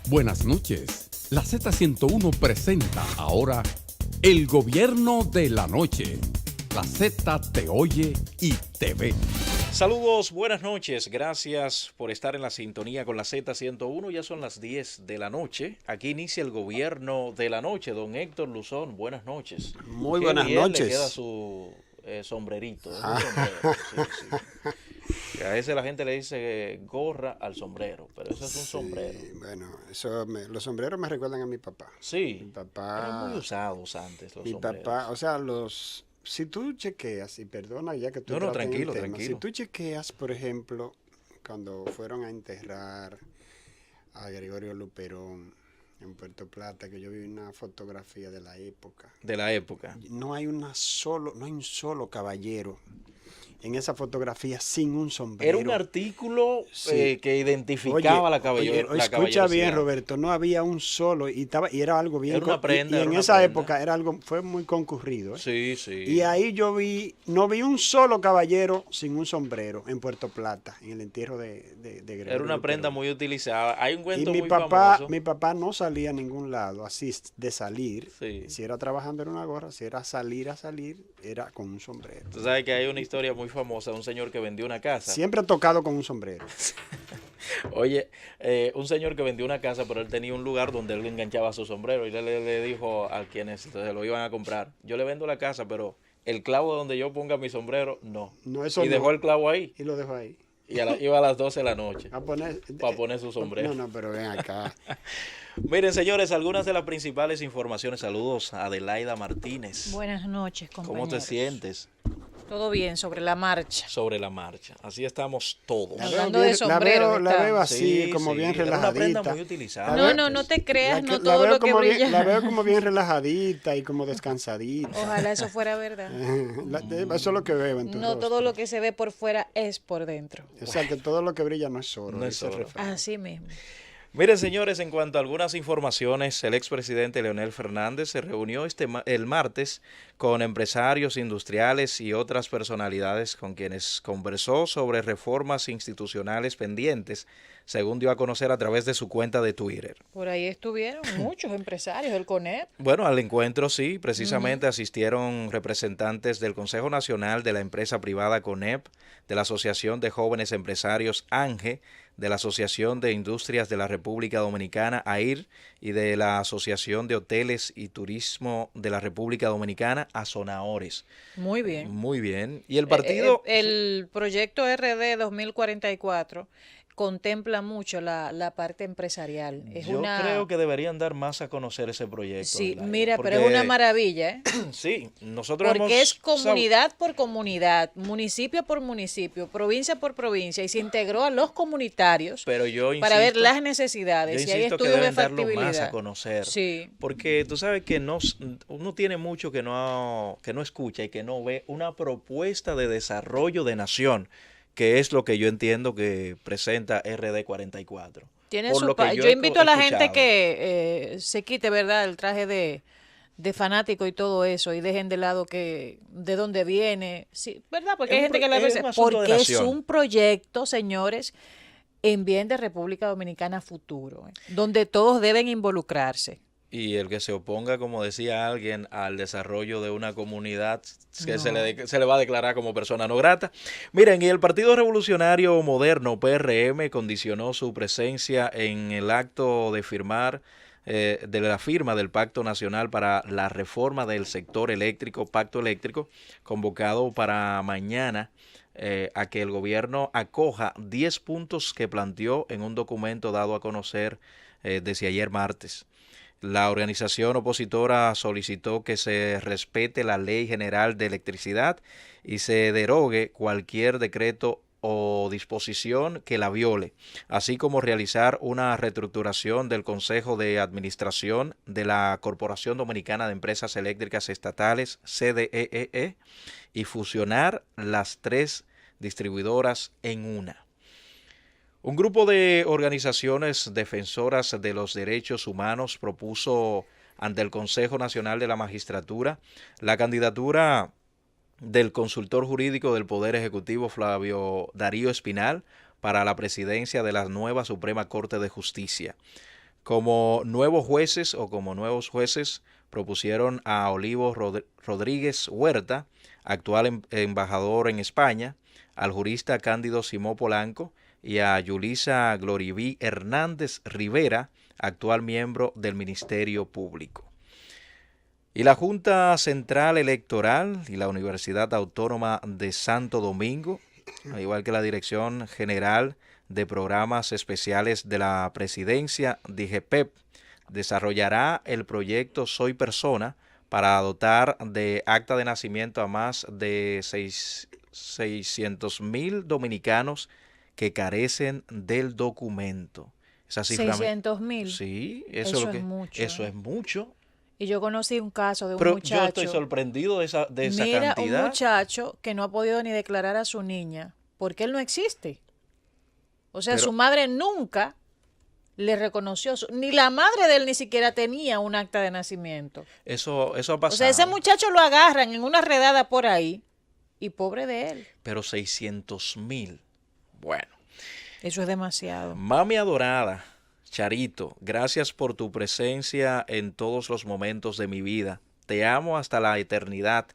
Buenas noches. La Z101 presenta ahora El Gobierno de la Noche. La Z te oye y te ve. Saludos, buenas noches. Gracias por estar en la sintonía con la Z101. Ya son las 10 de la noche. Aquí inicia el Gobierno de la Noche. Don Héctor Luzón, buenas noches. Muy Qué buenas bien noches. le queda su sombrerito. Es un sombrero, sí. A veces la gente le dice gorra al sombrero, pero eso es un sombrero. Bueno, los sombreros me recuerdan a mi papá. Sí, Mi papá, eran muy usados antes los mi sombreros. papá, o sea, si tú chequeas, y perdona ya que tú No, tratas en el tranquilo, tema, tranquilo. si tú chequeas, por ejemplo, cuando fueron a enterrar a Gregorio Luperón en Puerto Plata, que yo vi una fotografía de la época, De la época. no hay un solo caballero en esa fotografía sin un sombrero. Era un artículo Sí. que identificaba la caballera. Oye, escucha bien, Roberto, no había un solo y era algo bien. Era una prenda, y era en una esa prenda. época fue muy concurrido. Sí, sí. Y ahí no vi un solo caballero sin un sombrero en Puerto Plata, en el entierro de Gregorio Era una prenda Luperón. muy utilizada. Hay un Y cuento mi muy papá, famoso. mi papá no salía a ningún lado, así de salir. Sí. Si era trabajando era una gorra, si era salir, era con un sombrero. Tú sabes que hay una historia muy famosa de un señor que vendió una casa. Siempre tocado con un sombrero. Oye, un señor que vendió una casa, pero él tenía un lugar donde él enganchaba su sombrero y le dijo a quienes entonces lo iban a comprar, yo le vendo la casa, pero el clavo donde yo ponga mi sombrero, no. No, eso Y dejó no. el clavo ahí Y lo dejo ahí. y iba a las 12 de la noche A poner, para poner su sombrero. No, pero ven acá. Miren, señores, algunas de las principales informaciones. Saludos a Adelaida Martínez. Buenas noches, compañeros. ¿Cómo te sientes Todo bien, sobre la marcha. sobre la marcha? Así estamos todos. Hablando de sombreros, la veo estamos. así, como bien Era una prenda relajadita. muy utilizada. No, antes. no te creas, no La todo veo lo que como bien- brilla. La veo como bien relajadita y como descansadita. Ojalá eso fuera verdad. Eso es lo que veo en tu No todo rostro. lo que se ve por fuera es por dentro. O sea, que todo lo que brilla no es oro. No es dice el oro. refrán. Así mismo. Miren, señores, en cuanto a algunas informaciones, el expresidente Leonel Fernández se reunió el martes con empresarios industriales y otras personalidades con quienes conversó sobre reformas institucionales pendientes, según dio a conocer a través de su cuenta de Twitter. Por ahí estuvieron muchos empresarios del CONEP. Bueno, al encuentro sí, precisamente asistieron representantes del Consejo Nacional de la empresa privada CONEP, de la Asociación de Jóvenes Empresarios ANGE, de la Asociación de Industrias de la República Dominicana AIR y de la Asociación de Hoteles y Turismo de la República Dominicana ASONAORES. Muy bien. Muy bien. Y el partido... El proyecto RD 2044 contempla mucho la parte empresarial. Yo creo que deberían dar más a conocer ese proyecto. Sí, Adelaida, mira, pero es porque- una maravilla, ¿eh? Sí, nosotros hemos... Porque es comunidad por comunidad, municipio por municipio, provincia por provincia, y se integró a los comunitarios Pero yo para ver insisto- las Yo necesidades. Y hay insisto que estudios de deben darlo más a factibilidad. conocer. Sí. Porque tú sabes que uno tiene mucho que no escucha y que no ve una propuesta de desarrollo de nación, que es lo que yo entiendo que presenta RD 44. Tiene Por su lo que yo he invito a la gente escuchado. que se quite, ¿verdad?, el traje de fanático y todo eso, y dejen de lado de dónde viene. Sí, ¿verdad? Porque Es hay un gente que pro- le es dice, un asunto de porque es nación. un proyecto, señores, en bien de República Dominicana futuro, donde todos deben involucrarse. Y el que se oponga, como decía alguien, al desarrollo de una comunidad que No. se le va a declarar como persona no grata. Miren, y el Partido Revolucionario Moderno, PRM, condicionó su presencia en el acto de la firma del Pacto Nacional para la Reforma del Sector Eléctrico, Pacto Eléctrico, convocado para mañana, a que el gobierno acoja 10 puntos que planteó en un documento dado a conocer desde ayer martes. La organización opositora solicitó que se respete la Ley General de Electricidad y se derogue cualquier decreto o disposición que la viole, así como realizar una reestructuración del Consejo de Administración de la Corporación Dominicana de Empresas Eléctricas Estatales, CDEE, y fusionar las 3 distribuidoras en una. Un grupo de organizaciones defensoras de los derechos humanos propuso ante el Consejo Nacional de la Magistratura la candidatura del consultor jurídico del Poder Ejecutivo Flavio Darío Espinal para la presidencia de la nueva Suprema Corte de Justicia. Como nuevos jueces propusieron a Olivo Rodríguez Huerta, actual embajador en España, al jurista Cándido Simó Polanco y a Yulisa Gloriví Hernández Rivera, actual miembro del Ministerio Público. Y la Junta Central Electoral y la Universidad Autónoma de Santo Domingo, al igual que la Dirección General de Programas Especiales de la Presidencia, DIGEPEP, desarrollará el proyecto Soy Persona para dotar de acta de nacimiento a más de 600,000 dominicanos que carecen del documento. Esa cifra 600,000. Sí, Eso es mucho. Eso es mucho. Y yo conocí un caso de un Pero muchacho. yo estoy sorprendido de esa Mira, cantidad. un muchacho que no ha podido ni declarar a su niña porque él no existe. O sea, Pero- su madre nunca le reconoció, ni la madre de él ni siquiera tenía un acta de nacimiento. Eso ha pasado. O sea, ese muchacho lo agarran en una redada por ahí y pobre de él. Pero 600,000. Bueno. Eso es demasiado. Mami adorada, Charito, gracias por tu presencia en todos los momentos de mi vida. Te amo hasta la eternidad.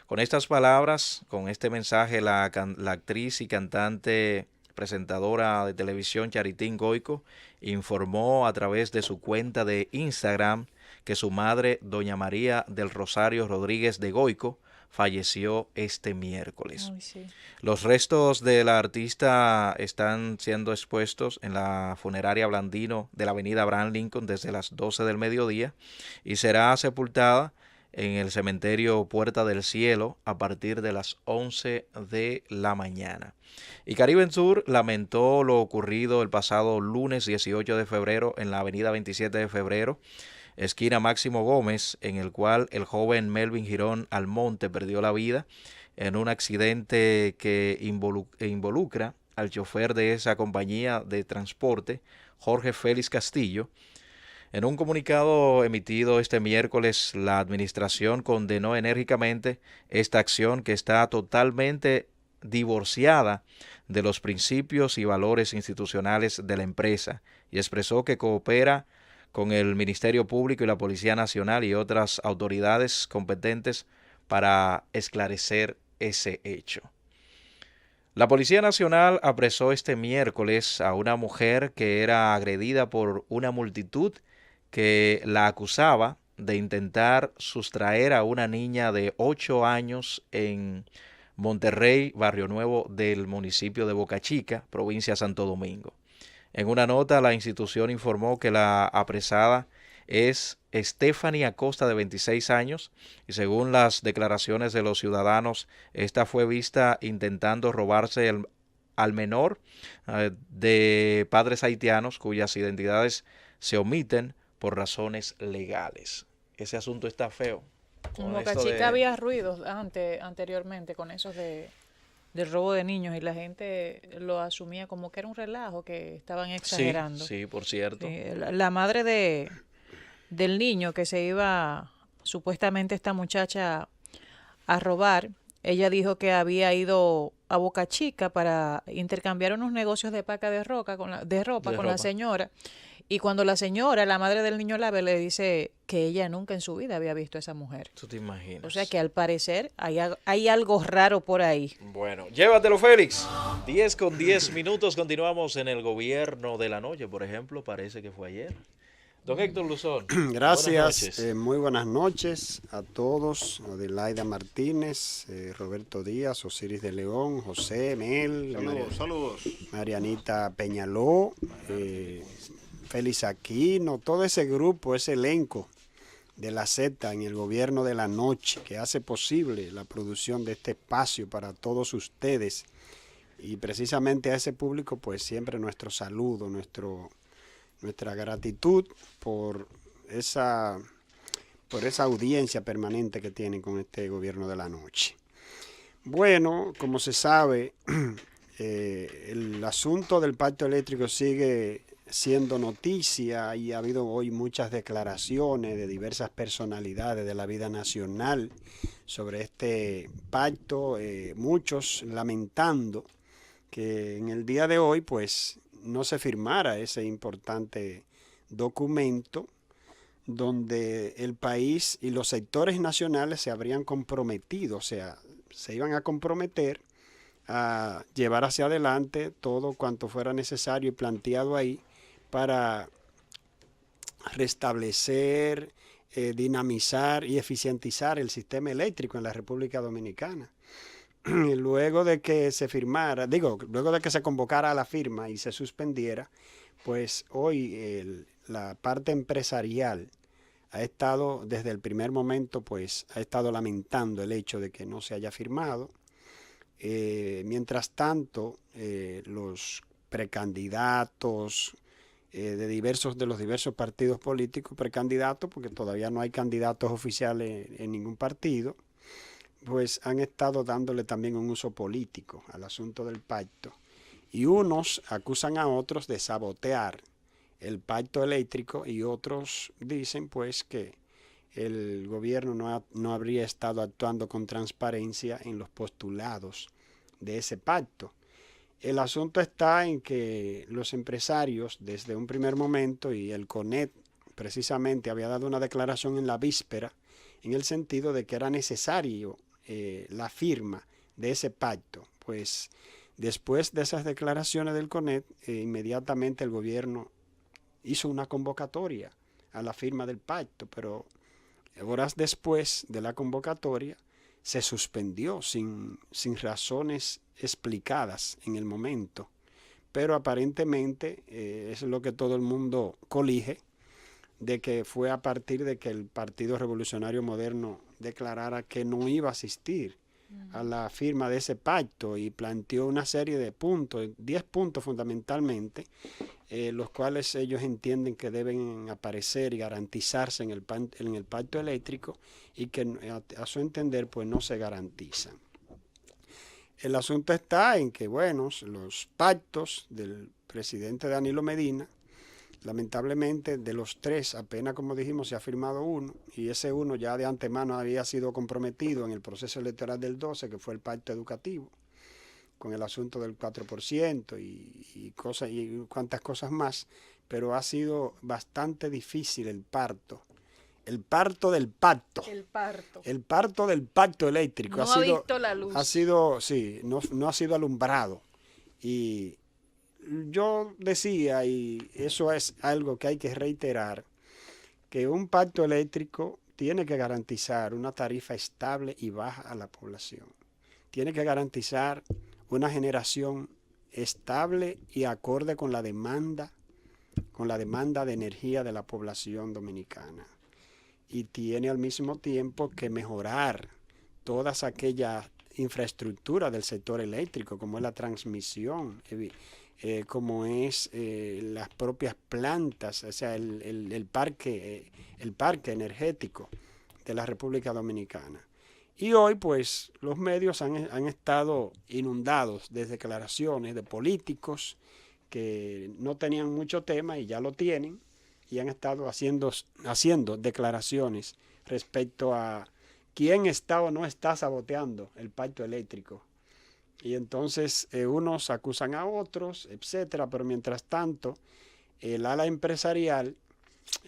Con estas palabras, con este mensaje, la actriz y cantante presentadora de televisión Charitín Goico informó a través de su cuenta de Instagram que su madre, doña María del Rosario Rodríguez de Goico, falleció este miércoles. Ay, sí. Los restos de la artista están siendo expuestos en la funeraria Blandino de la avenida Abraham Lincoln desde las 12 del mediodía y será sepultada en el cementerio Puerta del Cielo a partir de las 11 de la mañana. Y Caribe Sur lamentó lo ocurrido el pasado lunes 18 de febrero en la avenida 27 de febrero, esquina Máximo Gómez, en el cual el joven Melvin Girón Almonte perdió la vida en un accidente que involucra al chofer de esa compañía de transporte, Jorge Félix Castillo. En un comunicado emitido este miércoles, la administración condenó enérgicamente esta acción que está totalmente divorciada de los principios y valores institucionales de la empresa y expresó que coopera con el Ministerio Público y la Policía Nacional y otras autoridades competentes para esclarecer ese hecho. La Policía Nacional apresó este miércoles a una mujer que era agredida por una multitud que la acusaba de intentar sustraer a una niña de 8 años en Monterrey, Barrio Nuevo del municipio de Boca Chica, provincia de Santo Domingo. En una nota, la institución informó que la apresada es Stephanie Acosta, de 26 años, y según las declaraciones de los ciudadanos, esta fue vista intentando robarse al menor de padres haitianos cuyas identidades se omiten por razones legales. Ese asunto está feo. En Boca Chica había ruidos anteriormente con esos del robo de niños y la gente lo asumía como que era un relajo, que estaban exagerando. Sí, por cierto. Sí, la madre del niño que se iba supuestamente esta muchacha a robar, ella dijo que había ido a Boca Chica para intercambiar unos negocios de paca de ropa con la señora. Y cuando la señora, la madre del niño, la ve, le dice que ella nunca en su vida había visto a esa mujer. ¿Tú te imaginas? O sea que al parecer hay algo raro por ahí. Bueno, llévatelo, Félix. 10:10. Continuamos en el gobierno de la noche, por ejemplo. Parece que fue ayer. Don Héctor Luzón. Gracias. Muy buenas noches a todos. Adelaida Martínez, Roberto Díaz, Osiris de León, José, Mel. Saludos. Marianita Peñaló. Félix Aquino, todo ese grupo, ese elenco de la Z en el gobierno de la noche que hace posible la producción de este espacio para todos ustedes y precisamente a ese público pues siempre nuestro saludo, nuestra gratitud por esa audiencia permanente que tienen con este gobierno de la noche. Bueno, como se sabe, el asunto del pacto eléctrico sigue siendo noticia y ha habido hoy muchas declaraciones de diversas personalidades de la vida nacional sobre este pacto, muchos lamentando que en el día de hoy pues no se firmara ese importante documento donde el país y los sectores nacionales se habrían comprometido, o sea, se iban a comprometer a llevar hacia adelante todo cuanto fuera necesario y planteado ahí para restablecer, dinamizar y eficientizar el sistema eléctrico en la República Dominicana. Luego de que se firmara, luego de que se convocara a la firma y se suspendiera, pues hoy la parte empresarial ha estado desde el primer momento, pues ha estado lamentando el hecho de que no se haya firmado. Mientras tanto, los precandidatos de los diversos partidos políticos, precandidatos, porque todavía no hay candidatos oficiales en ningún partido, pues han estado dándole también un uso político al asunto del pacto. Y unos acusan a otros de sabotear el pacto eléctrico y otros dicen pues que el gobierno no habría estado actuando con transparencia en los postulados de ese pacto. El asunto está en que los empresarios desde un primer momento, y el CONET precisamente había dado una declaración en la víspera en el sentido de que era necesario la firma de ese pacto, pues después de esas declaraciones del CONET, inmediatamente el gobierno hizo una convocatoria a la firma del pacto, pero horas después de la convocatoria se suspendió sin razones explicadas en el momento, pero aparentemente es lo que todo el mundo colige, de que fue a partir de que el Partido Revolucionario Moderno declarara que no iba a asistir a la firma de ese pacto y planteó una serie de puntos, 10 puntos fundamentalmente, los cuales ellos entienden que deben aparecer y garantizarse en el pacto eléctrico y que a su entender pues no se garantizan. El asunto está en que, bueno, los pactos del presidente Danilo Medina, lamentablemente de los 3 apenas, como dijimos, se ha firmado uno, y ese uno ya de antemano había sido comprometido en el proceso electoral del 12, que fue el pacto educativo, con el asunto del 4% y cuantas cosas más, pero ha sido bastante difícil el parto del pacto. El parto del pacto eléctrico. No ha visto la luz. No ha sido alumbrado. Y yo decía, y eso es algo que hay que reiterar, que un pacto eléctrico tiene que garantizar una tarifa estable y baja a la población. Tiene que garantizar una generación estable y acorde con la demanda de energía de la población dominicana. Y tiene al mismo tiempo que mejorar todas aquellas infraestructuras del sector eléctrico, como es la transmisión, como es las propias plantas, o sea, el parque energético de la República Dominicana. Y hoy, pues, los medios han estado inundados de declaraciones de políticos que no tenían mucho tema y ya lo tienen, y han estado haciendo declaraciones respecto a quién está o no está saboteando el pacto eléctrico. Y entonces unos acusan a otros, etcétera, pero mientras tanto el ala empresarial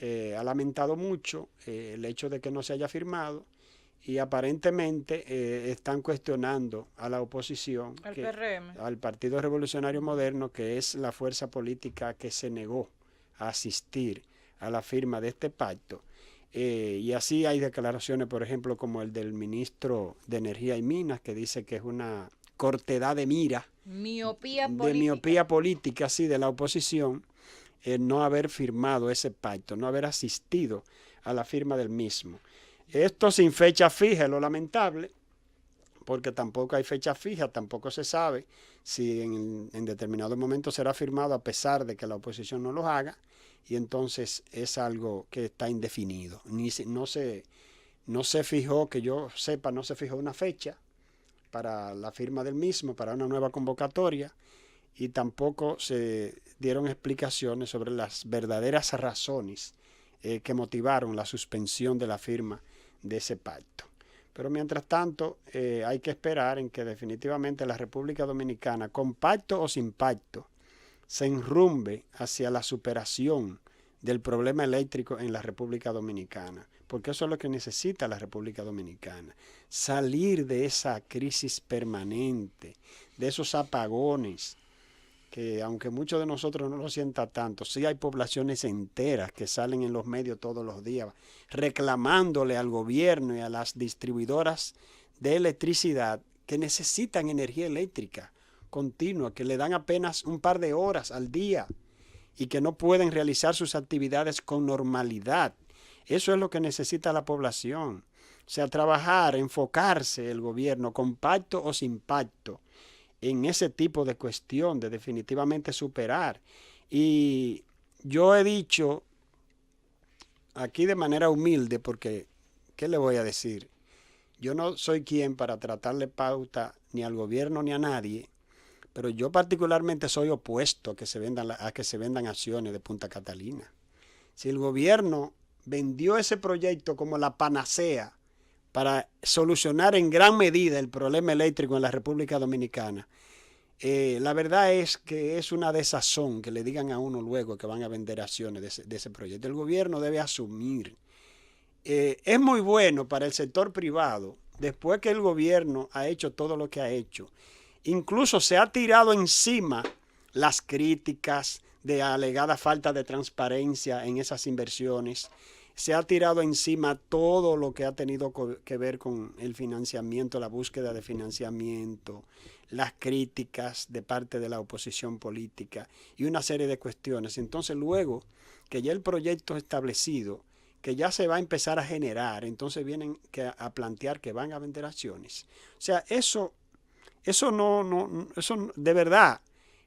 ha lamentado mucho el hecho de que no se haya firmado y aparentemente están cuestionando a la oposición, al Partido Revolucionario Moderno, que es la fuerza política que se negó a asistir a la firma de este pacto. Y así hay declaraciones, por ejemplo, como el del ministro de Energía y Minas, que dice que es una cortedad de mira, miopía política, sí, de la oposición, no haber firmado ese pacto, no haber asistido a la firma del mismo. Esto sin fecha fija es lo lamentable, porque tampoco hay fecha fija, tampoco se sabe si en determinado momento será firmado a pesar de que la oposición no lo haga, y entonces es algo que está indefinido. No se fijó, que yo sepa, no se fijó una fecha para la firma del mismo, para una nueva convocatoria, y tampoco se dieron explicaciones sobre las verdaderas razones que motivaron la suspensión de la firma de ese pacto. Pero mientras tanto hay que esperar en que definitivamente la República Dominicana, con pacto o sin pacto, se enrumbe hacia la superación del problema eléctrico en la República Dominicana, porque eso es lo que necesita la República Dominicana, salir de esa crisis permanente, de esos apagones, que aunque muchos de nosotros no lo sienta tanto, sí hay poblaciones enteras que salen en los medios todos los días reclamándole al gobierno y a las distribuidoras de electricidad que necesitan energía eléctrica continua, que le dan apenas un par de horas al día y que no pueden realizar sus actividades con normalidad. Eso es lo que necesita la población. O sea, trabajar, enfocarse el gobierno con pacto o sin pacto en ese tipo de cuestión, de definitivamente superar. Y yo he dicho aquí de manera humilde, porque, ¿qué le voy a decir? Yo no soy quien para tratarle pauta ni al gobierno ni a nadie, pero yo particularmente soy opuesto a que se vendan acciones de Punta Catalina. Si el gobierno vendió ese proyecto como la panacea para solucionar en gran medida el problema eléctrico en la República Dominicana, la verdad es que es una desazón que le digan a uno luego que van a vender acciones de ese proyecto. El gobierno debe asumir. Es muy bueno para el sector privado, después que el gobierno ha hecho todo lo que ha hecho. Incluso se ha tirado encima las críticas de alegada falta de transparencia en esas inversiones. Se ha tirado encima todo lo que ha tenido que ver con el financiamiento, la búsqueda de financiamiento, las críticas de parte de la oposición política y una serie de cuestiones. Entonces luego que ya el proyecto establecido, que ya se va a empezar a generar, entonces vienen a plantear que van a vender acciones. O sea, eso de verdad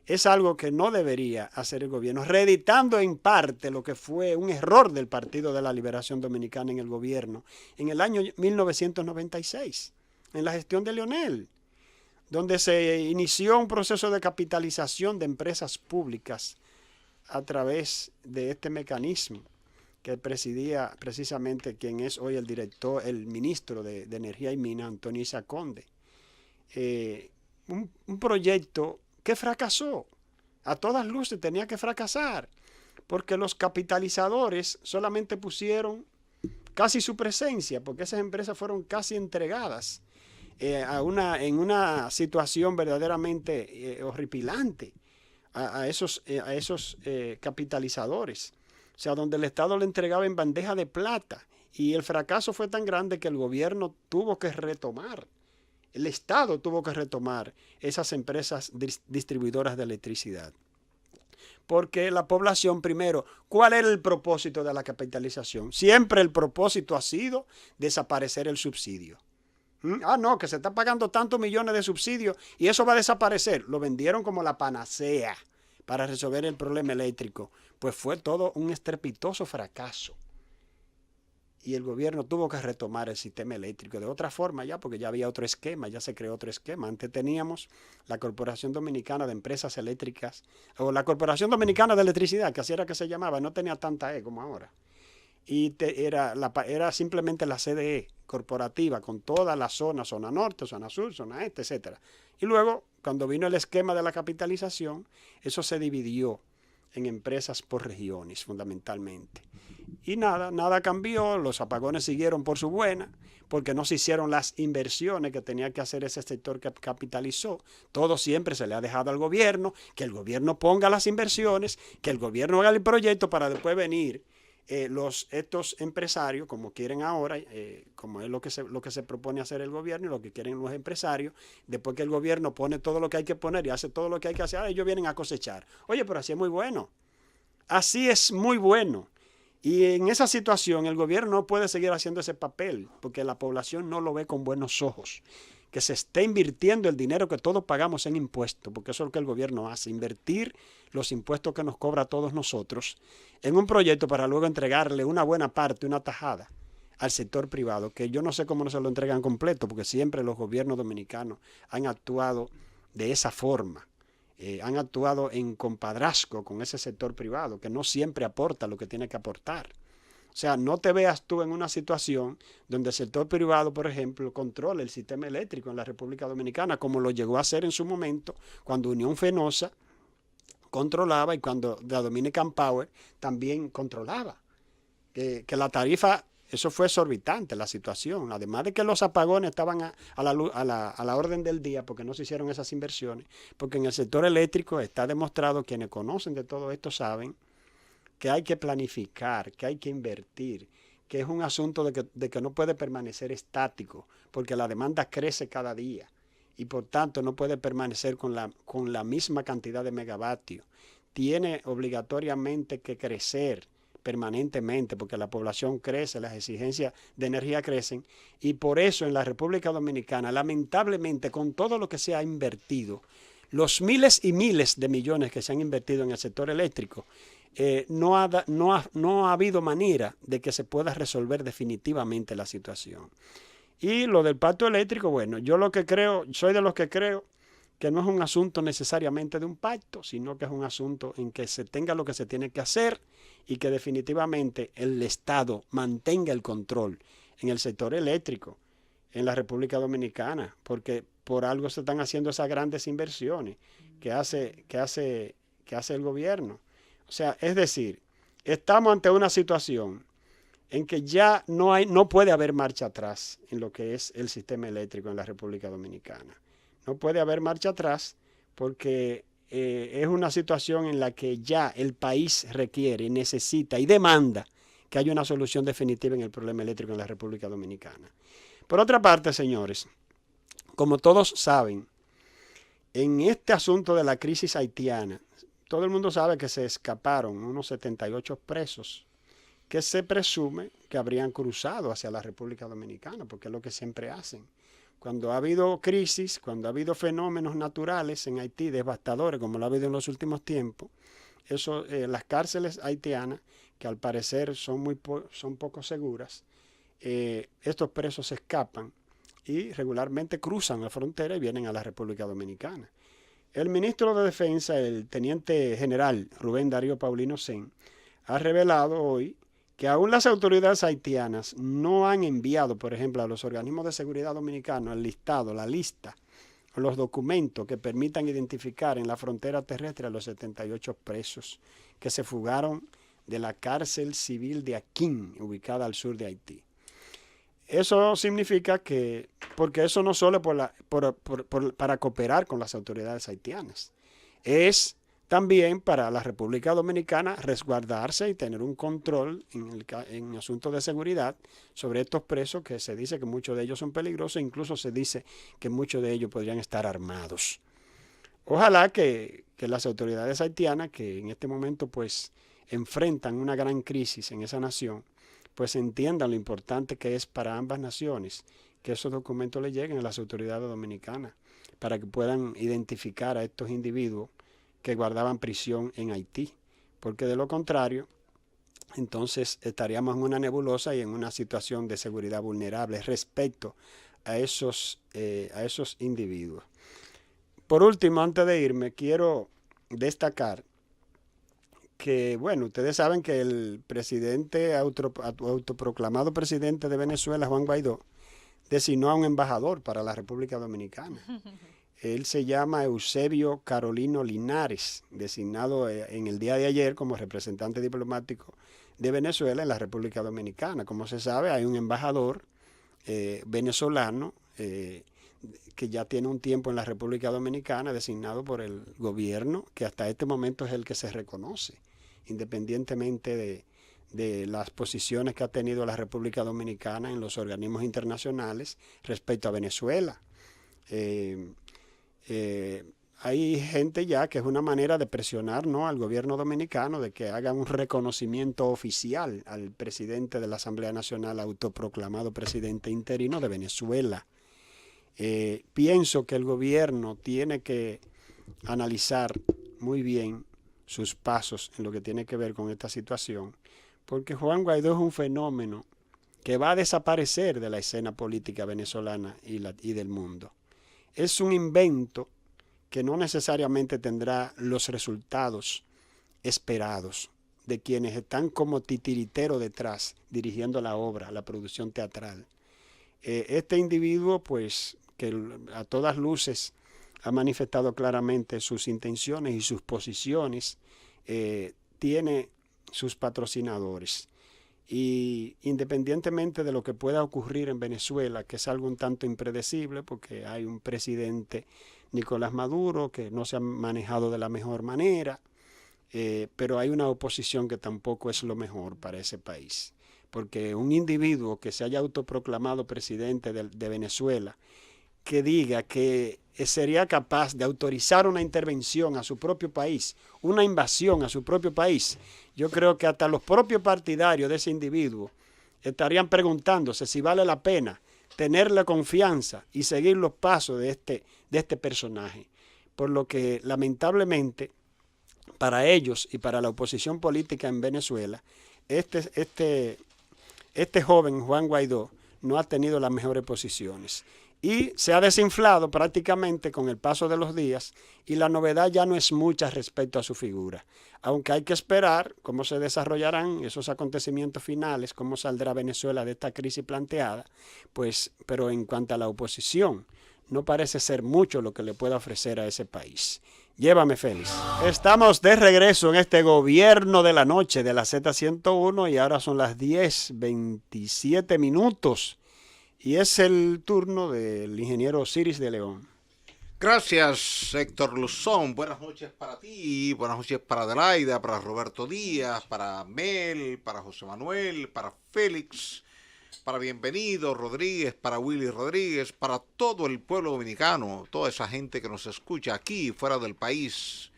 es algo que no debería hacer el gobierno, reeditando en parte lo que fue un error del Partido de la Liberación Dominicana en el gobierno en el año 1996, en la gestión de Leonel, donde se inició un proceso de capitalización de empresas públicas a través de este mecanismo que presidía precisamente quien es hoy el ministro de Energía y Minas, Antonio Isa Conde. Un proyecto que fracasó. A todas luces tenía que fracasar, porque los capitalizadores solamente pusieron casi su presencia, porque esas empresas fueron casi entregadas en una situación verdaderamente horripilante a esos capitalizadores. O sea, donde el Estado le entregaba en bandeja de plata. Y el fracaso fue tan grande que el gobierno tuvo que retomar. El Estado tuvo que retomar esas empresas distribuidoras de electricidad. Porque la población, primero, ¿cuál era el propósito de la capitalización? Siempre el propósito ha sido desaparecer el subsidio. No, que se está pagando tantos millones de subsidios y eso va a desaparecer. Lo vendieron como la panacea para resolver el problema eléctrico. Pues fue todo un estrepitoso fracaso. Y el gobierno tuvo que retomar el sistema eléctrico de otra forma ya, porque ya había otro esquema, ya se creó otro esquema. Antes teníamos la Corporación Dominicana de Empresas Eléctricas, o la Corporación Dominicana de Electricidad, que así era que se llamaba, no tenía tanta E como ahora. Y era simplemente la CDE corporativa, con toda la zona norte, zona sur, zona este, etc. Y luego, cuando vino el esquema de la capitalización, eso se dividió en empresas por regiones, fundamentalmente. Y nada cambió, los apagones siguieron por su buena, porque no se hicieron las inversiones que tenía que hacer ese sector que capitalizó. Todo siempre se le ha dejado al gobierno, que el gobierno ponga las inversiones, que el gobierno haga el proyecto para después venir estos empresarios, como quieren ahora, como es lo que se propone hacer el gobierno y lo que quieren los empresarios, después que el gobierno pone todo lo que hay que poner y hace todo lo que hay que hacer, ellos vienen a cosechar. Oye, pero así es muy bueno. Así es muy bueno. Y en esa situación el gobierno no puede seguir haciendo ese papel porque la población no lo ve con buenos ojos. Que se esté invirtiendo el dinero que todos pagamos en impuestos, porque eso es lo que el gobierno hace, invertir los impuestos que nos cobra a todos nosotros en un proyecto para luego entregarle una buena parte, una tajada al sector privado, que yo no sé cómo no se lo entregan completo, porque siempre los gobiernos dominicanos han actuado de esa forma. Han actuado en compadrazgo con ese sector privado, que no siempre aporta lo que tiene que aportar. O sea, no te veas tú en una situación donde el sector privado, por ejemplo, controle el sistema eléctrico en la República Dominicana, como lo llegó a hacer en su momento cuando Unión Fenosa controlaba, y cuando la Dominican Power también controlaba. Que la tarifa, eso fue exorbitante la situación, además de que los apagones estaban a la orden del día porque no se hicieron esas inversiones, porque en el sector eléctrico está demostrado, quienes conocen de todo esto saben, que hay que planificar, que hay que invertir, que es un asunto de que no puede permanecer estático, porque la demanda crece cada día y por tanto no puede permanecer con la misma cantidad de megavatios. Tiene obligatoriamente que crecer permanentemente porque la población crece, las exigencias de energía crecen, y por eso en la República Dominicana, lamentablemente, con todo lo que se ha invertido, los miles y miles de millones que se han invertido en el sector eléctrico, no ha habido manera de que se pueda resolver definitivamente la situación. Y lo del pacto eléctrico, bueno, yo lo que creo, soy de los que creo que no es un asunto necesariamente de un pacto, sino que es un asunto en que se tenga lo que se tiene que hacer y que definitivamente el Estado mantenga el control en el sector eléctrico en la República Dominicana, porque por algo se están haciendo esas grandes inversiones que hace el gobierno. O sea, es decir, estamos ante una situación en que ya no puede haber marcha atrás en lo que es el sistema eléctrico en la República Dominicana. No puede haber marcha atrás porque es una situación en la que ya el país requiere, necesita y demanda que haya una solución definitiva en el problema eléctrico en la República Dominicana. Por otra parte, señores, como todos saben, en este asunto de la crisis haitiana, todo el mundo sabe que se escaparon unos 78 presos que se presume que habrían cruzado hacia la República Dominicana, porque es lo que siempre hacen. Cuando ha habido crisis, cuando ha habido fenómenos naturales en Haití devastadores, como lo ha habido en los últimos tiempos, las cárceles haitianas, que al parecer son poco seguras, estos presos se escapan y regularmente cruzan la frontera y vienen a la República Dominicana. El ministro de Defensa, el teniente general Rubén Darío Paulino Sen, ha revelado hoy que aún las autoridades haitianas no han enviado, por ejemplo, a los organismos de seguridad dominicanos el listado, la lista, los documentos que permitan identificar en la frontera terrestre a los 78 presos que se fugaron de la cárcel civil de Aquín, ubicada al sur de Haití. Eso significa que, porque eso no solo para cooperar con las autoridades haitianas, es también para la República Dominicana resguardarse y tener un control en asuntos de seguridad sobre estos presos, que se dice que muchos de ellos son peligrosos, incluso se dice que muchos de ellos podrían estar armados. Ojalá que las autoridades haitianas, que en este momento pues enfrentan una gran crisis en esa nación, pues entiendan lo importante que es para ambas naciones que esos documentos le lleguen a las autoridades dominicanas para que puedan identificar a estos individuos que guardaban prisión en Haití, porque de lo contrario, entonces estaríamos en una nebulosa y en una situación de seguridad vulnerable respecto a esos individuos. Por último, antes de irme, quiero destacar que, bueno, ustedes saben que el presidente, autoproclamado presidente de Venezuela, Juan Guaidó, designó a un embajador para la República Dominicana. Él se llama Eusebio Carolino Linares, designado en el día de ayer como representante diplomático de Venezuela en la República Dominicana. Como se sabe, hay un embajador venezolano que ya tiene un tiempo en la República Dominicana, designado por el gobierno, que hasta este momento es el que se reconoce, independientemente de las posiciones que ha tenido la República Dominicana en los organismos internacionales respecto a Venezuela. Hay gente ya que es una manera de presionar, ¿no?, al gobierno dominicano de que haga un reconocimiento oficial al presidente de la Asamblea Nacional, autoproclamado presidente interino de Venezuela. Pienso que el gobierno tiene que analizar muy bien sus pasos en lo que tiene que ver con esta situación, porque Juan Guaidó es un fenómeno que va a desaparecer de la escena política venezolana y del mundo. Es un invento que no necesariamente tendrá los resultados esperados de quienes están como titiritero detrás, dirigiendo la obra, la producción teatral. Este individuo, pues, que a todas luces ha manifestado claramente sus intenciones y sus posiciones, tiene sus patrocinadores. Y independientemente de lo que pueda ocurrir en Venezuela, que es algo un tanto impredecible, porque hay un presidente, Nicolás Maduro, que no se ha manejado de la mejor manera, pero hay una oposición que tampoco es lo mejor para ese país. Porque un individuo que se haya autoproclamado presidente de Venezuela, que diga que sería capaz de autorizar una intervención a su propio país, una invasión a su propio país, yo creo que hasta los propios partidarios de ese individuo estarían preguntándose si vale la pena tenerle confianza y seguir los pasos de este personaje. Por lo que lamentablemente para ellos y para la oposición política en Venezuela, este joven Juan Guaidó no ha tenido las mejores posiciones. Y se ha desinflado prácticamente con el paso de los días y la novedad ya no es mucha respecto a su figura. Aunque hay que esperar cómo se desarrollarán esos acontecimientos finales, cómo saldrá Venezuela de esta crisis planteada, pues, pero en cuanto a la oposición, no parece ser mucho lo que le pueda ofrecer a ese país. Llévame, Félix. Estamos de regreso en este gobierno de la noche de la Z101 y ahora son las 10:27. Y es el turno del ingeniero Osiris de León. Gracias, Héctor Luzón. Buenas noches para ti, buenas noches para Adelaida, para Roberto Díaz, para Mel, para José Manuel, para Félix, para Bienvenido Rodríguez, para Willy Rodríguez, para todo el pueblo dominicano, toda esa gente que nos escucha aquí y fuera del país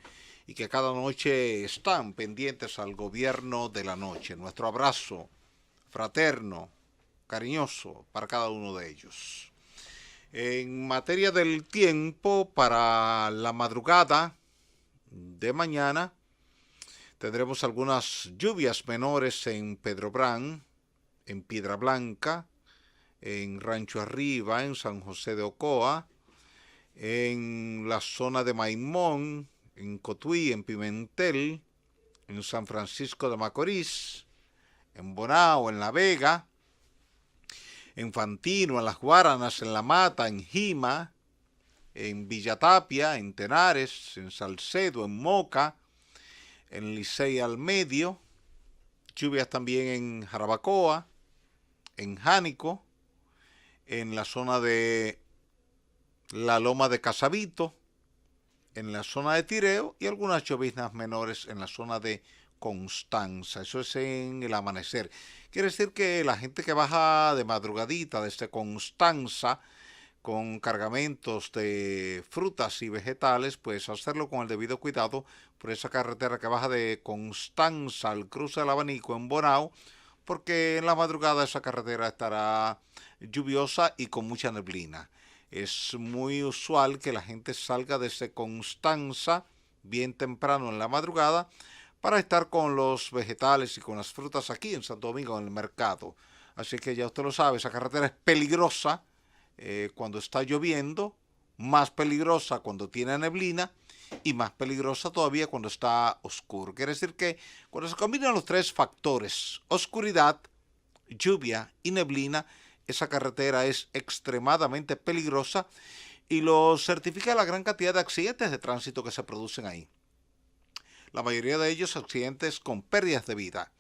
y que cada noche están pendientes al gobierno de la noche. Nuestro abrazo fraterno, cariñoso para cada uno de ellos. En materia del tiempo, para la madrugada de mañana tendremos algunas lluvias menores en Pedrobrán, en Piedra Blanca, en Rancho Arriba, en San José de Ocoa, en la zona de Maimón, en Cotuí, en Pimentel, en San Francisco de Macorís, en Bonao, en La Vega, en Fantino, en Las Guaranas, en La Mata, en Jima, en Villatapia, en Tenares, en Salcedo, en Moca, en Licey al Medio, lluvias también en Jarabacoa, en Jánico, en la zona de la Loma de Casabito, en la zona de Tireo y algunas lloviznas menores en la zona de Constanza. Eso es en el amanecer. Quiere decir que la gente que baja de madrugadita desde Constanza con cargamentos de frutas y vegetales, pues hacerlo con el debido cuidado por esa carretera que baja de Constanza al cruce del Abanico en Bonao, porque en la madrugada esa carretera estará lluviosa y con mucha neblina. Es muy usual que la gente salga desde Constanza bien temprano en la madrugada para estar con los vegetales y con las frutas aquí en Santo Domingo, en el mercado. Así que ya usted lo sabe, esa carretera es peligrosa cuando está lloviendo, más peligrosa cuando tiene neblina y más peligrosa todavía cuando está oscuro. Quiere decir que cuando se combinan los tres factores, oscuridad, lluvia y neblina, esa carretera es extremadamente peligrosa y lo certifica la gran cantidad de accidentes de tránsito que se producen ahí. La mayoría de ellos accidentes con pérdidas de vida.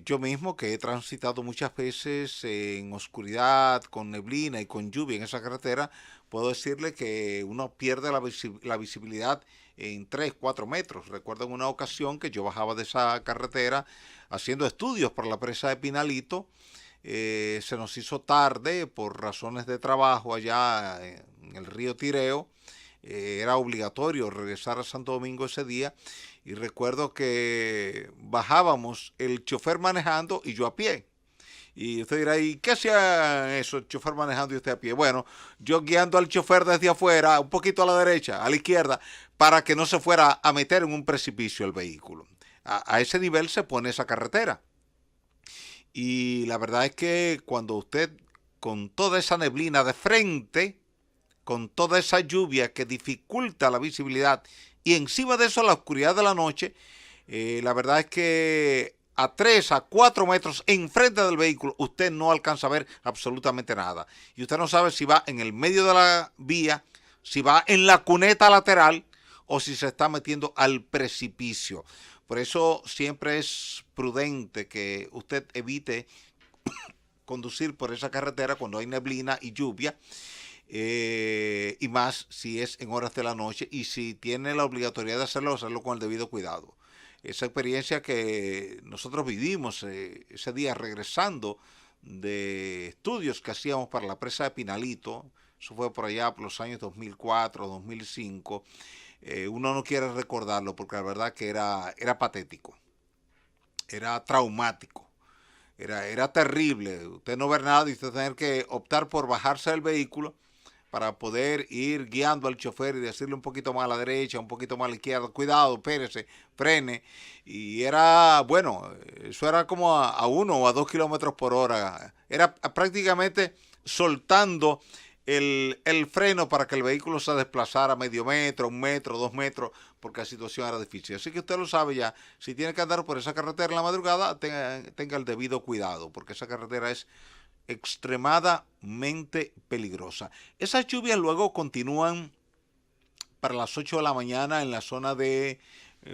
Yo mismo, que he transitado muchas veces en oscuridad, con neblina y con lluvia en esa carretera, puedo decirle que uno pierde la visibilidad en 3, 4 metros. Recuerdo en una ocasión que yo bajaba de esa carretera haciendo estudios por la presa de Pinalito. Se nos hizo tarde por razones de trabajo allá en el río Tireo. Era obligatorio regresar a Santo Domingo ese día y recuerdo que bajábamos el chofer manejando y yo a pie. Y usted dirá, ¿y qué hacía eso, el chofer manejando y usted a pie? Bueno, yo guiando al chofer desde afuera, un poquito a la derecha, a la izquierda, para que no se fuera a meter en un precipicio el vehículo. A ese nivel se pone esa carretera. Y la verdad es que cuando usted, con toda esa neblina de frente, con toda esa lluvia que dificulta la visibilidad y encima de eso la oscuridad de la noche, la verdad es que a 3 a 4 metros enfrente del vehículo usted no alcanza a ver absolutamente nada. Y usted no sabe si va en el medio de la vía, si va en la cuneta lateral o si se está metiendo al precipicio. Por eso siempre es prudente que usted evite conducir por esa carretera cuando hay neblina y lluvia, y más si es en horas de la noche, y si tiene la obligatoriedad de hacerlo con el debido cuidado. Esa experiencia que nosotros vivimos ese día regresando de estudios que hacíamos para la presa de Pinalito, eso fue por allá por los años 2004, 2005, uno no quiere recordarlo porque la verdad que era patético, era traumático. Era terrible, usted no ver nada y usted tener que optar por bajarse del vehículo para poder ir guiando al chofer y decirle un poquito más a la derecha, un poquito más a la izquierda, cuidado, espérese, frene. Y era, bueno, eso era como a 1 o a 2 kilómetros por hora. Era prácticamente soltando el freno para que el vehículo se desplazara medio metro, 1 metro, 2 metros, porque la situación era difícil. Así que usted lo sabe ya, si tiene que andar por esa carretera en la madrugada, tenga el debido cuidado, porque esa carretera es extremadamente peligrosa. Esas lluvias luego continúan para las 8 de la mañana en la zona de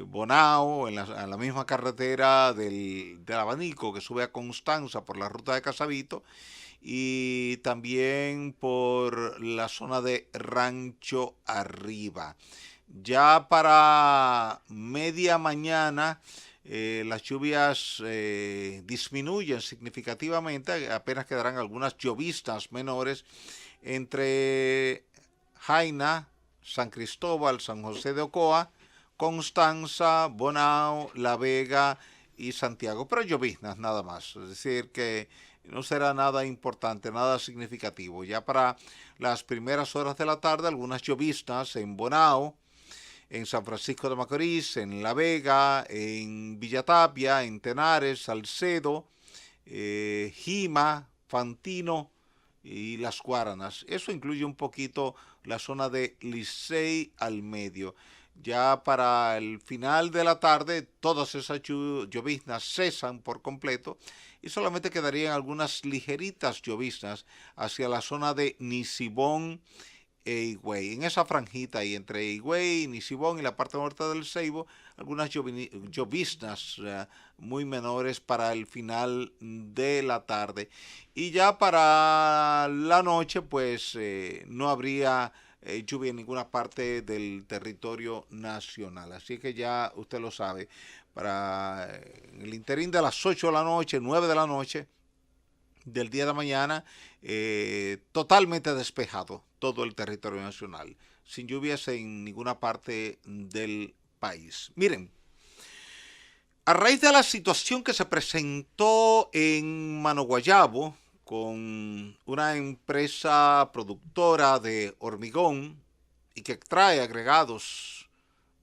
Bonao, en la misma carretera del Abanico que sube a Constanza por la ruta de Casavito, y también por la zona de Rancho Arriba. Ya para media mañana las lluvias disminuyen significativamente, apenas quedarán algunas llovistas menores entre Jaina, San Cristóbal, San José de Ocoa, Constanza, Bonao, La Vega y Santiago, pero lloviznas nada más, es decir que no será nada importante, nada significativo. Ya para las primeras horas de la tarde, algunas lloviznas en Bonao, en San Francisco de Macorís, en La Vega, en Villatapia, en Tenares, Salcedo, Jima, Fantino y Las Guaranas. Eso incluye un poquito la zona de Licey al medio. Ya para el final de la tarde, todas esas lloviznas cesan por completo y solamente quedarían algunas ligeritas lloviznas hacia la zona de Nisibón e Higüey. En esa franjita y entre Higüey, Nisibón y la parte norte del Ceibo, algunas lloviznas muy menores para el final de la tarde. Y ya para la noche, pues no habría lluvia en ninguna parte del territorio nacional. Así que ya usted lo sabe, para el interín de las 8 de la noche, 9 de la noche del día de mañana, totalmente despejado todo el territorio nacional, sin lluvias en ninguna parte del país. Miren, a raíz de la situación que se presentó en Manoguayabo, con una empresa productora de hormigón y que trae agregados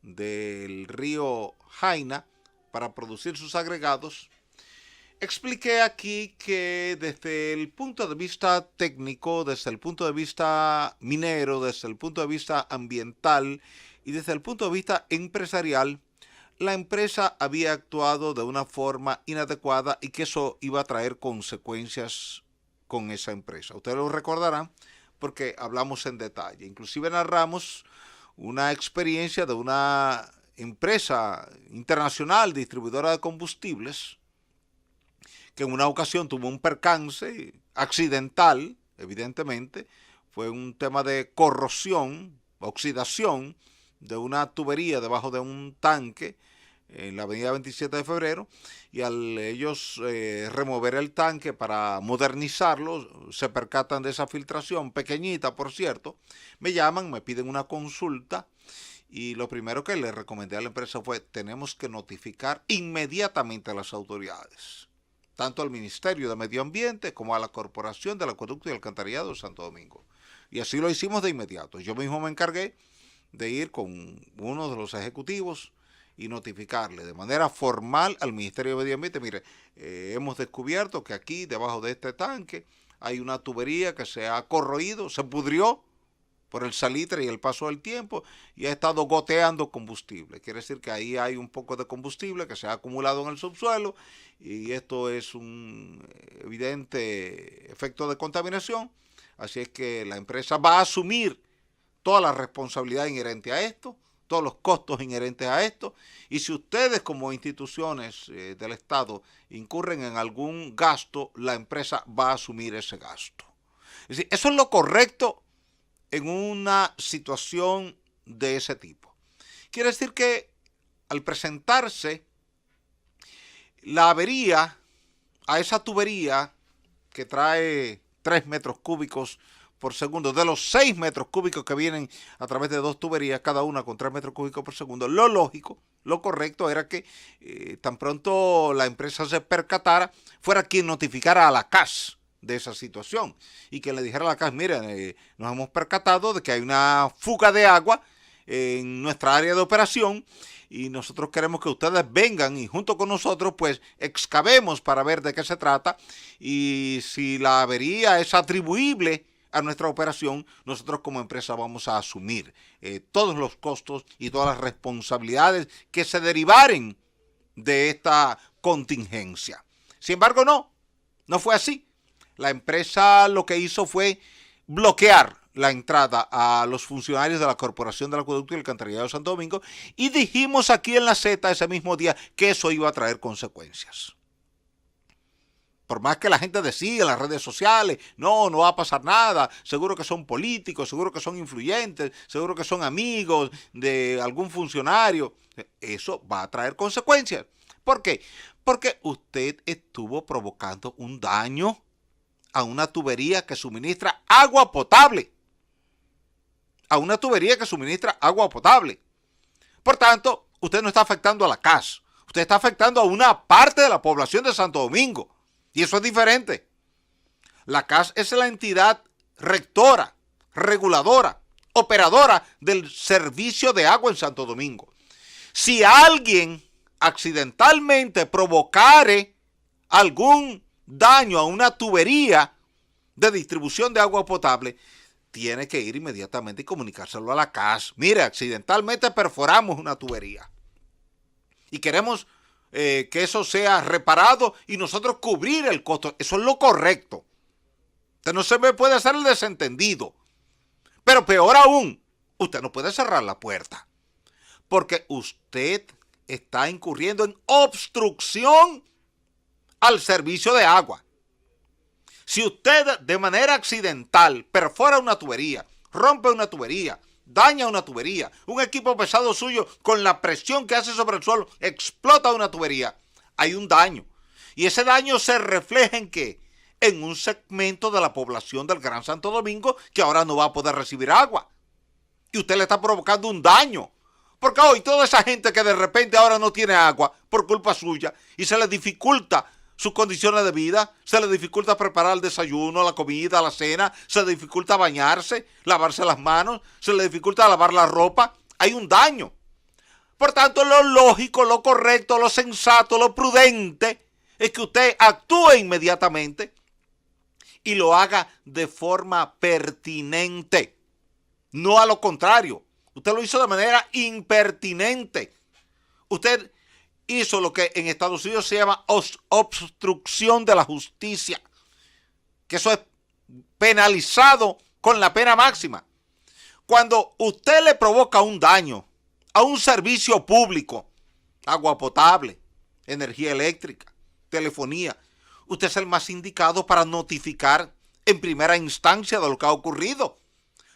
del río Jaina para producir sus agregados, expliqué aquí que desde el punto de vista técnico, desde el punto de vista minero, desde el punto de vista ambiental y desde el punto de vista empresarial, la empresa había actuado de una forma inadecuada y que eso iba a traer consecuencias con esa empresa. Ustedes lo recordarán porque hablamos en detalle. Inclusive narramos una experiencia de una empresa internacional distribuidora de combustibles que en una ocasión tuvo un percance accidental, evidentemente, fue un tema de corrosión, oxidación de una tubería debajo de un tanque en la avenida 27 de febrero, y al ellos remover el tanque para modernizarlo, se percatan de esa filtración, pequeñita por cierto, me llaman, me piden una consulta, y lo primero que le recomendé a la empresa fue: tenemos que notificar inmediatamente a las autoridades, tanto al Ministerio de Medio Ambiente como a la Corporación del Acueducto y Alcantarillado de Santo Domingo. Y así lo hicimos de inmediato. Yo mismo me encargué de ir con uno de los ejecutivos y notificarle de manera formal al Ministerio de Medio Ambiente: mire, hemos descubierto que aquí debajo de este tanque hay una tubería que se ha corroído, se pudrió por el salitre y el paso del tiempo y ha estado goteando combustible. Quiere decir que ahí hay un poco de combustible que se ha acumulado en el subsuelo y esto es un evidente efecto de contaminación. Así es que la empresa va a asumir toda la responsabilidad inherente a esto, todos los costos inherentes a esto, y si ustedes como instituciones del Estado incurren en algún gasto, la empresa va a asumir ese gasto. Es decir, eso es lo correcto en una situación de ese tipo. Quiere decir que al presentarse la avería a esa tubería que trae 3 metros cúbicos por segundo, de los 6 metros cúbicos que vienen a través de 2 tuberías, cada una con 3 metros cúbicos por segundo, lo lógico, lo correcto era que tan pronto la empresa se percatara, fuera quien notificara a la CAS de esa situación y que le dijera a la CAS, miren, nos hemos percatado de que hay una fuga de agua en nuestra área de operación y nosotros queremos que ustedes vengan y junto con nosotros pues excavemos para ver de qué se trata y si la avería es atribuible a nuestra operación, nosotros como empresa vamos a asumir todos los costos y todas las responsabilidades que se derivaren de esta contingencia. Sin embargo, no fue así. La empresa lo que hizo fue bloquear la entrada a los funcionarios de la Corporación del Acueducto y el Alcantarillado de Santo Domingo y dijimos aquí en la Z ese mismo día que eso iba a traer consecuencias. Por más que la gente decía en las redes sociales, no va a pasar nada, seguro que son políticos, seguro que son influyentes, seguro que son amigos de algún funcionario, eso va a traer consecuencias. ¿Por qué? Porque usted estuvo provocando un daño a una tubería que suministra agua potable. A una tubería que suministra agua potable. Por tanto, usted no está afectando a la CAS, usted está afectando a una parte de la población de Santo Domingo. Y eso es diferente. La CAS es la entidad rectora, reguladora, operadora del servicio de agua en Santo Domingo. Si alguien accidentalmente provocare algún daño a una tubería de distribución de agua potable, tiene que ir inmediatamente y comunicárselo a la CAS. Mire, accidentalmente perforamos una tubería y queremos que eso sea reparado y nosotros cubrir el costo. Eso es lo correcto. Usted no se me puede hacer el desentendido. Pero peor aún, usted no puede cerrar la puerta. Porque usted está incurriendo en obstrucción al servicio de agua. Si usted de manera accidental perfora una tubería, rompe una tubería, daña una tubería, un equipo pesado suyo con la presión que hace sobre el suelo, explota una tubería, hay un daño. Y ese daño se refleja en ¿qué? En un segmento de la población del Gran Santo Domingo que ahora no va a poder recibir agua. Y usted le está provocando un daño. Porque hoy toda esa gente que de repente ahora no tiene agua por culpa suya y se le dificulta sus condiciones de vida, se le dificulta preparar el desayuno, la comida, la cena, se le dificulta bañarse, lavarse las manos, se le dificulta lavar la ropa, hay un daño. Por tanto, lo lógico, lo correcto, lo sensato, lo prudente es que usted actúe inmediatamente y lo haga de forma pertinente, no a lo contrario. Usted lo hizo de manera impertinente. Usted hizo lo que en Estados Unidos se llama obstrucción de la justicia, que eso es penalizado con la pena máxima. Cuando usted le provoca un daño a un servicio público, agua potable, energía eléctrica, telefonía, usted es el más indicado para notificar en primera instancia de lo que ha ocurrido.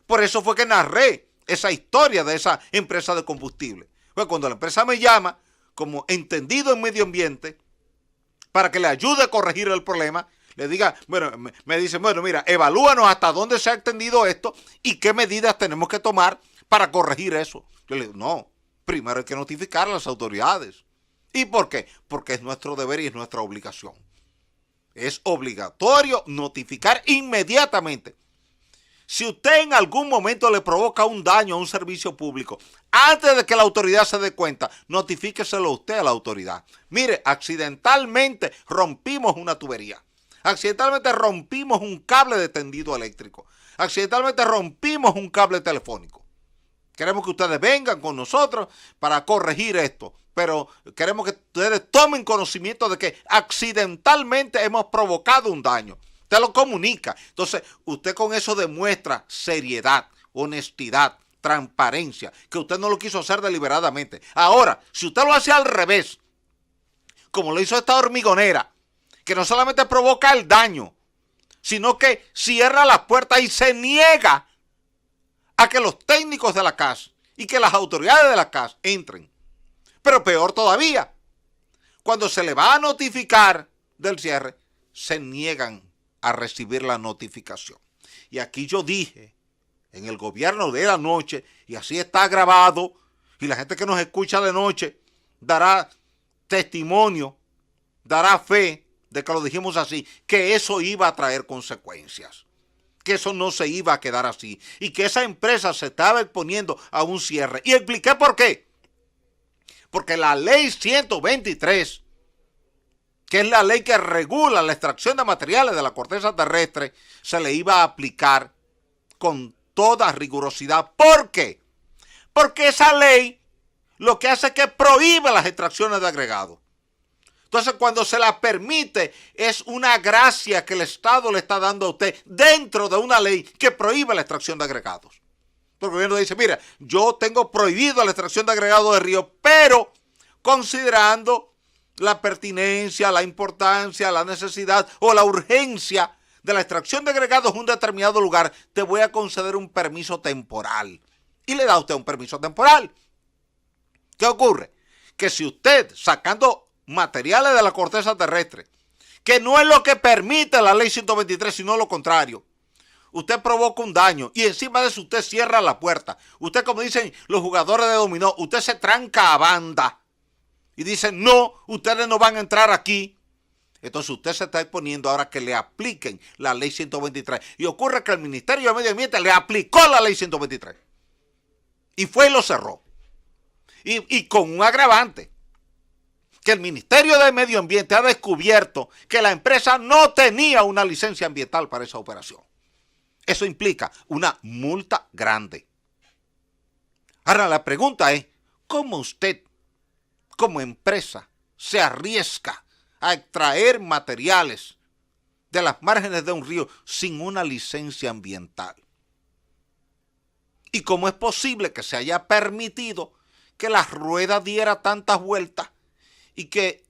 Por eso fue que narré esa historia de esa empresa de combustible. Pues cuando la empresa me llama, como entendido en medio ambiente, para que le ayude a corregir el problema, le diga, bueno, me dice, bueno, mira, evalúanos hasta dónde se ha extendido esto y qué medidas tenemos que tomar para corregir eso. Yo le digo, no, primero hay que notificar a las autoridades. ¿Y por qué? Porque es nuestro deber y es nuestra obligación. Es obligatorio notificar inmediatamente. Si usted en algún momento le provoca un daño a un servicio público, antes de que la autoridad se dé cuenta, notifíqueselo usted a la autoridad. Mire, accidentalmente rompimos una tubería. Accidentalmente rompimos un cable de tendido eléctrico. Accidentalmente rompimos un cable telefónico. Queremos que ustedes vengan con nosotros para corregir esto. Pero queremos que ustedes tomen conocimiento de que accidentalmente hemos provocado un daño. Usted lo comunica. Entonces, usted con eso demuestra seriedad. honestidad, transparencia, que usted no lo quiso hacer deliberadamente. Ahora, si usted lo hace al revés, como lo hizo esta hormigonera, que no solamente provoca el daño, sino que cierra las puertas y se niega a que los técnicos de la CAS y que las autoridades de la CAS entren. Pero peor todavía, cuando se le va a notificar del cierre, se niegan a recibir la notificación. Y aquí yo dije, en el gobierno de la noche, y así está grabado, y la gente que nos escucha de noche dará testimonio, dará fe de que lo dijimos así, que eso iba a traer consecuencias, que eso no se iba a quedar así, y que esa empresa se estaba exponiendo a un cierre. Y expliqué por qué. Porque la ley 123, que es la ley que regula la extracción de materiales de la corteza terrestre, se le iba a aplicar con toda rigurosidad. ¿Por qué? Porque esa ley lo que hace es que prohíbe las extracciones de agregados. Entonces, cuando se la permite, es una gracia que el Estado le está dando a usted dentro de una ley que prohíbe la extracción de agregados. El gobierno dice, mira, yo tengo prohibido la extracción de agregados de río, pero considerando la pertinencia, la importancia, la necesidad o la urgencia de la extracción de agregados en un determinado lugar, te voy a conceder un permiso temporal. Y le da a usted un permiso temporal. ¿Qué ocurre? Que si usted, sacando materiales de la corteza terrestre, que no es lo que permite la ley 123, sino lo contrario, usted provoca un daño y encima de eso usted cierra la puerta. Usted, como dicen los jugadores de dominó, usted se tranca a banda y dice, no, ustedes no van a entrar aquí. Entonces usted se está exponiendo ahora que le apliquen la ley 123. Y ocurre que el Ministerio de Medio Ambiente le aplicó la ley 123. Y fue y lo cerró. Y con un agravante, que el Ministerio de Medio Ambiente ha descubierto que la empresa no tenía una licencia ambiental para esa operación. Eso implica una multa grande. Ahora la pregunta es, ¿cómo usted, como empresa, se arriesga a extraer materiales de las márgenes de un río sin una licencia ambiental? ¿Y cómo es posible que se haya permitido que la rueda diera tantas vueltas y que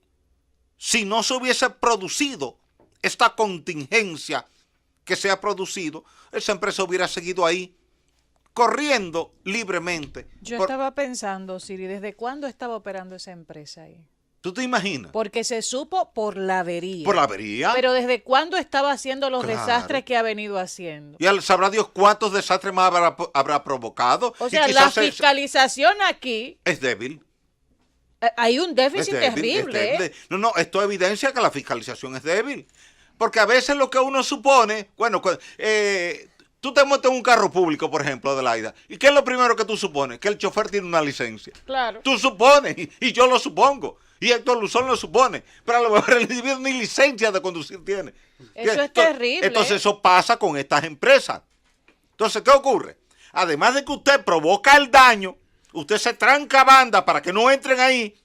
si no se hubiese producido esta contingencia que se ha producido, esa empresa hubiera seguido ahí corriendo libremente? Yo estaba pensando, Siri, ¿desde cuándo estaba operando esa empresa ahí? ¿Tú te imaginas? Porque se supo por la avería. Por la avería. Pero ¿desde cuándo estaba haciendo los Claro. desastres que ha venido haciendo? Y sabrá Dios cuántos desastres más habrá provocado. O Y sea, la quizás fiscalización aquí, es débil. hay un déficit Es débil, terrible. es débil. No, esto evidencia que la fiscalización es débil. Porque a veces lo que uno supone, bueno, tú te montas en un carro público, por ejemplo, Adelaida, ¿y qué es lo primero que tú supones? Que el chofer tiene una licencia. Claro. Tú supones, y yo lo supongo, y Héctor Luzón lo supone, pero a lo mejor el individuo ni licencia de conducir tiene. Eso es terrible. Entonces eso pasa con estas empresas. Entonces, ¿qué ocurre? Además de que usted provoca el daño, usted se tranca a banda para que no entren ahí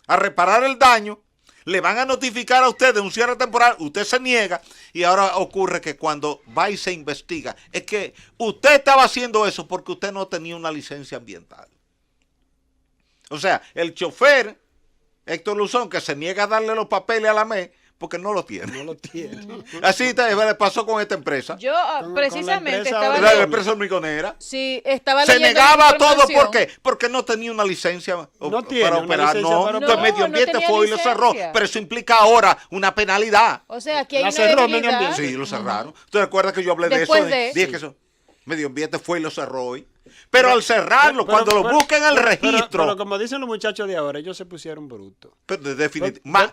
a reparar el daño, le van a notificar a usted de un cierre temporal, usted se niega, y ahora ocurre que cuando va y se investiga, es que usted estaba haciendo eso porque usted no tenía una licencia ambiental. O sea, el chofer, Héctor Luzón, que se niega a darle los papeles a la ME, porque no lo tiene. No lo tiene. Así pasó con esta empresa. Yo Con precisamente empresa estaba de- La leyendo, empresa hormigonera. sí, estaba Se leyendo negaba a todo, información. ¿por qué? Porque no tenía una licencia No tiene para una operar. licencia No, para entonces operar. Medio Ambiente No tenía fue y lo cerró. licencia. Pero eso implica ahora una penalidad. O sea, aquí hay La una cerró Medio debilidad. Ambiente. Sí, lo cerraron. ¿Tú recuerdas que yo hablé de Después eso? de- Dije que eso. Medio Ambiente fue y lo cerró hoy. Pero al cerrarlo, cuando lo busquen en el registro. Pero como dicen los muchachos de ahora, ellos se pusieron brutos. Pero Desde- más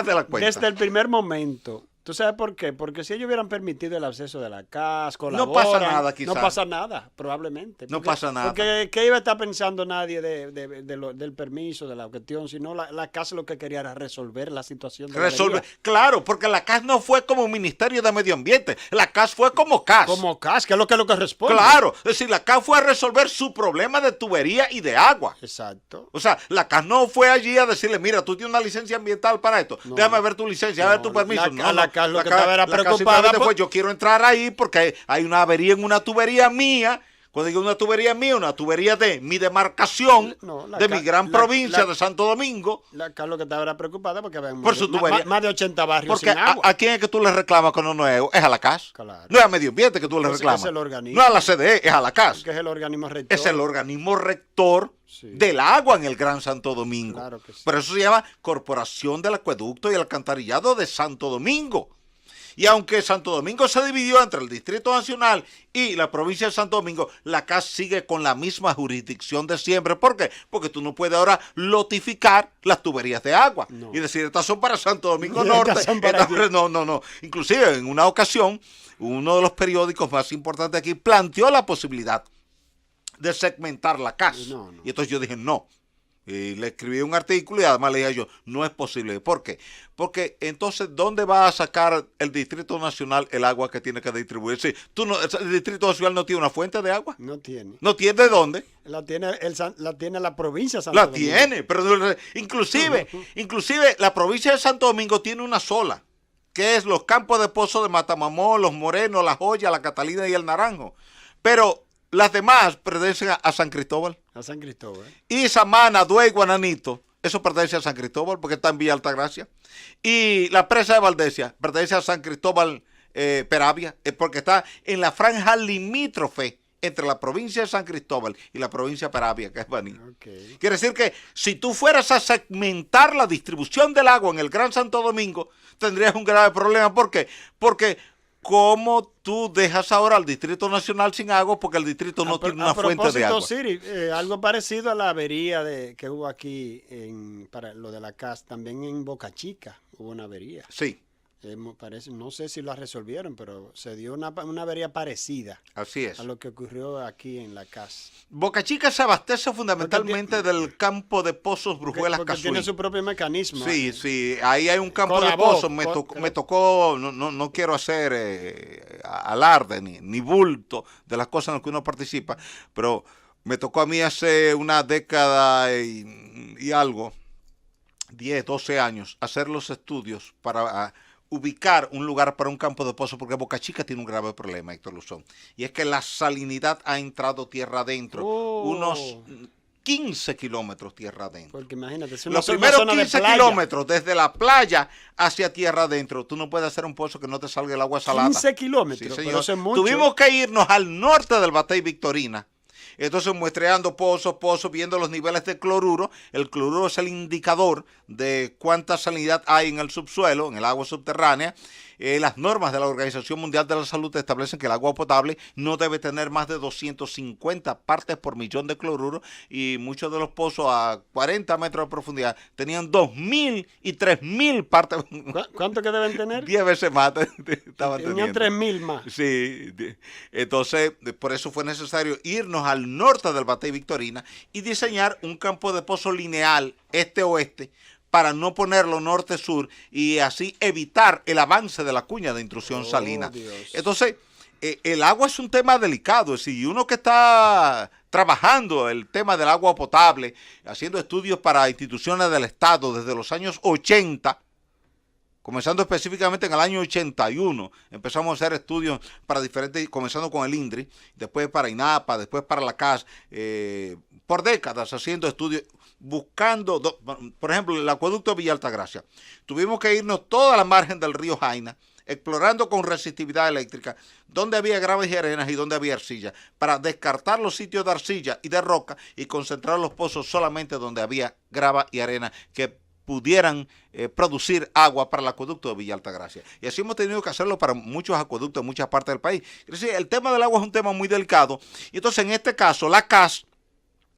de la cuenta. Desde el primer momento. ¿Tú sabes por qué? Porque si ellos hubieran permitido el acceso de la CAS, No pasa nada, quizás. No pasa nada, probablemente. No pasa nada. Porque ¿qué iba a estar pensando nadie del permiso, de la cuestión? Sino la CAS lo que quería era resolver la situación. De la Resolver. avería. Claro, porque la CAS no fue como Ministerio de Medio Ambiente. La CAS fue como CAS. Como CAS, que es lo que responde. Claro. Es decir, la CAS fue a resolver su problema de tubería y de agua. Exacto. O sea, la CAS no fue allí a decirle, mira, tú tienes una licencia ambiental para esto. No. Déjame ver tu licencia, a ver tu permiso. La CAS lo que estaba era la CAS preocupada simplemente por- fue, yo quiero entrar ahí porque hay una avería en una tubería mía Cuando digo una tubería mía, una tubería de mi demarcación, No, de mi gran provincia de Santo Domingo. Carlos, que estaba preocupada porque había Por su tubería. más de 80 barrios Porque sin agua. ¿a quién es que tú le reclamas que no es? Es a la CAS. Claro. No es a Medio Ambiente que tú le reclamas. Es el organismo. No a la CDE, es a la CAS. Que es el organismo rector. Es el organismo rector Sí. del agua en el Gran Santo Domingo. Claro que sí. Pero eso se llama Corporación del Acueducto y el Alcantarillado de Santo Domingo. Y aunque Santo Domingo se dividió entre el Distrito Nacional y la provincia de Santo Domingo, la CAS sigue con la misma jurisdicción de siempre. ¿Por qué? Porque tú no puedes ahora lotificar las tuberías de agua No. y decir, estas son para Santo Domingo Estas Norte. son para aquí. No. Inclusive, en una ocasión, uno de los periódicos más importantes aquí planteó la posibilidad de segmentar la CAS. No. Y entonces yo dije, no. Y le escribí un artículo y además le dije yo, no es posible. ¿Por qué? Porque entonces, ¿dónde va a sacar el Distrito Nacional el agua que tiene que distribuir? Sí, el Distrito Nacional no tiene una fuente de agua. No tiene. ¿No tiene de dónde? La tiene la provincia de Santo La Domingo. tiene, pero inclusive la provincia de Santo Domingo tiene una sola, que es los campos de pozo de Matamamó, Los Morenos, La Joya, La Catalina y El Naranjo. Pero las demás pertenecen a San Cristóbal. A San Cristóbal. Y Samana, Duey, Guananito, eso pertenece a San Cristóbal porque está en Villa Altagracia. Y la presa de Valdesia pertenece a San Cristóbal Peravia, porque está en la franja limítrofe entre la provincia de San Cristóbal y la provincia de Peravia, que es Baní. Okay. Quiere decir que si tú fueras a segmentar la distribución del agua en el Gran Santo Domingo, tendrías un grave problema. ¿Por qué? Porque ¿cómo tú dejas ahora al Distrito Nacional sin agua porque el distrito no tiene una fuente de agua? Siri, algo parecido a la avería que hubo aquí para lo de la CAS, también en Boca Chica hubo una avería. Sí, No sé si la resolvieron, pero se dio una avería parecida así es. a lo que ocurrió aquí en la CAS. Boca Chica se abastece fundamentalmente del campo de pozos Brujuelas Porque Casuí. tiene su propio mecanismo. Sí, ahí hay un campo Corabó, de pozos. Me tocó, no quiero hacer alarde ni bulto de las cosas en las que uno participa, pero me tocó a mí hace una década y algo, 10, 12 años, hacer los estudios para ubicar un lugar para un campo de pozo, porque Boca Chica tiene un grave problema, Héctor Luzón, y es que la salinidad ha entrado tierra adentro, unos 15 kilómetros tierra adentro. Porque imagínate, es Los primeros 15 kilómetros desde la playa hacia tierra adentro, tú no puedes hacer un pozo que no te salga el agua salada. 15 kilómetros, Sí, pero señor. eso es mucho. Tuvimos que irnos al norte del Batey Victorina. Entonces, muestreando pozos, viendo los niveles de cloruro. El cloruro es el indicador de cuánta salinidad hay en el subsuelo, en el agua subterránea. Las normas de la Organización Mundial de la Salud establecen que el agua potable no debe tener más de 250 partes por millón de cloruro, y muchos de los pozos a 40 metros de profundidad tenían 2.000 y 3.000 partes. ¿Cuánto que deben tener? 10 veces más estaban Tenían teniendo. 3.000 más. Sí, entonces por eso fue necesario irnos al norte del Batey Victorina y diseñar un campo de pozo lineal este-oeste para no ponerlo norte-sur y así evitar el avance de la cuña de intrusión salina. Dios. Entonces, el agua es un tema delicado. Si uno que está trabajando el tema del agua potable, haciendo estudios para instituciones del Estado desde los años 80, comenzando específicamente en el año 81, empezamos a hacer estudios para diferentes, comenzando con el INDRI, después para INAPA, después para la CAS, por décadas haciendo estudios, buscando, por ejemplo, el acueducto de Villa Altagracia. Tuvimos que irnos toda la margen del río Jaina, explorando con resistividad eléctrica dónde había graves y arenas y dónde había arcilla, para descartar los sitios de arcilla y de roca y concentrar los pozos solamente donde había grava y arena que pudieran producir agua para el acueducto de Villa Altagracia. Y así hemos tenido que hacerlo para muchos acueductos en muchas partes del país. Es decir, el tema del agua es un tema muy delicado, y entonces en este caso la CAS,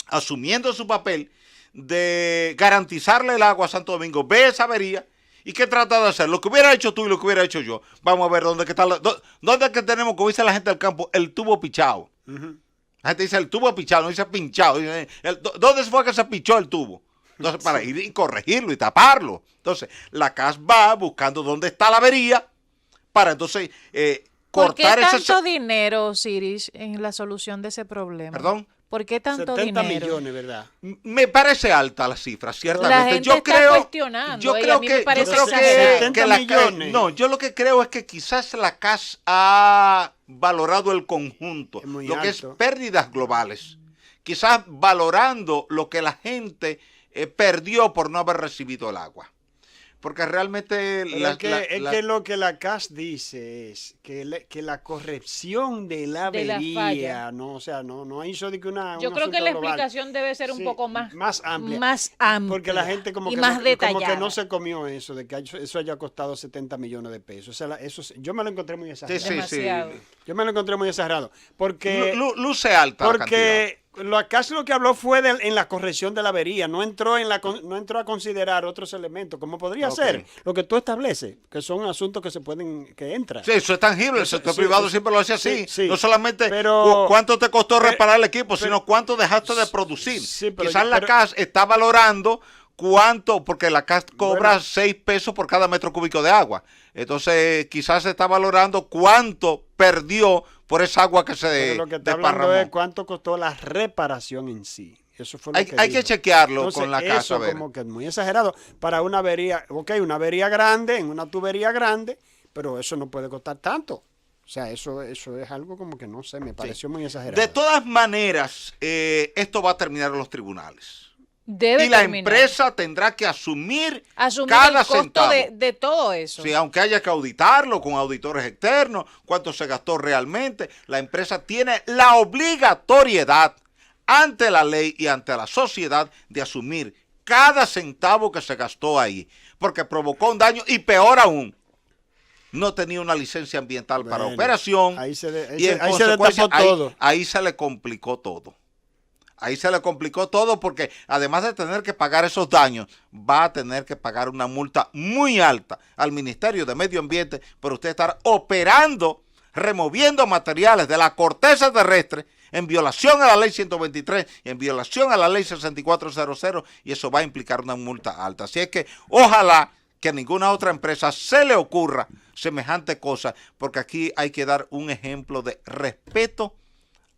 asumiendo su papel de garantizarle el agua a Santo Domingo, ve esa avería y ¿qué trata de hacer? Lo que hubiera hecho tú y lo que hubiera hecho yo. Vamos a ver dónde que está dónde es que tenemos, como dice la gente del campo, el tubo pichado. La gente dice el tubo pichado, no dice pinchado. ¿Dónde fue que se pichó el tubo? Entonces, para ir y corregirlo y taparlo. Entonces, la CAS va buscando dónde está la avería para entonces cortar ese... ¿Por qué tanto dinero, Siris, en la solución de ese problema? ¿Perdón? ¿Por qué tanto 70 dinero? millones, ¿verdad? Me parece alta la cifra, ciertamente. La gente está cuestionando, y a mí me parece exagerado. que la CAS, no, yo lo que creo es que quizás la CAS ha valorado el conjunto, Es muy lo que es alto. pérdidas globales. Quizás valorando lo que la gente perdió por no haber recibido el agua. Porque realmente Pero es que lo que la CAS dice es que la corrección de la De la avería, falla. no, o sea, no hizo de que un Yo creo que asunto la global. explicación debe ser un Sí, poco más amplia. más amplia Porque la gente como y que, más como que detallada. no se comió eso, de que eso haya costado 70 millones de pesos. O sea, yo me lo encontré muy exagerado. Sí, sí, Demasiado. Yo me lo encontré muy exagerado. Porque, luce alta la cantidad. porque la CAS lo que habló fue en la corrección de la avería, no entró a considerar otros elementos, como podría Ok. ser lo que tú estableces, que son asuntos que entran. Sí, eso es tangible, el Eso- sector sí, privado eso- siempre lo hace así. sí, sí. No solamente Pero- cuánto te costó pero- reparar el equipo, pero- sino cuánto dejaste de producir. Sí, pero Quizás yo- la pero- CAS está valorando cuánto, porque la CAS cobra Bueno. 6 pesos por cada metro cúbico de agua. Entonces, quizás se está valorando cuánto perdió por esa agua que se Pero lo que está hablando desparramó. es cuánto costó la reparación en sí. Eso fue lo Hay que que dijo. chequearlo Entonces, con la CAS. eso A ver. como que es muy exagerado para una avería, una avería grande, en una tubería grande, pero eso no puede costar tanto. O sea, eso es algo como que no sé, me pareció muy exagerado. De todas maneras, esto va a terminar en los tribunales. Debe Y la terminar. empresa tendrá que asumir Asumir cada el costo centavo. de todo eso. Sí, aunque haya que auditarlo con auditores externos, cuánto se gastó realmente, la empresa tiene la obligatoriedad ante la ley y ante la sociedad de asumir cada centavo que se gastó ahí, porque provocó un daño y peor aún, no tenía una licencia ambiental para Bueno, operación ahí se y en ahí se consecuencia destapó todo. ahí se le complicó todo. Ahí se le complicó todo porque además de tener que pagar esos daños, va a tener que pagar una multa muy alta al Ministerio de Medio Ambiente por usted estar operando, removiendo materiales de la corteza terrestre en violación a la ley 123 y en violación a la ley 6400 y eso va a implicar una multa alta. Así es que ojalá que a ninguna otra empresa se le ocurra semejante cosa, porque aquí hay que dar un ejemplo de respeto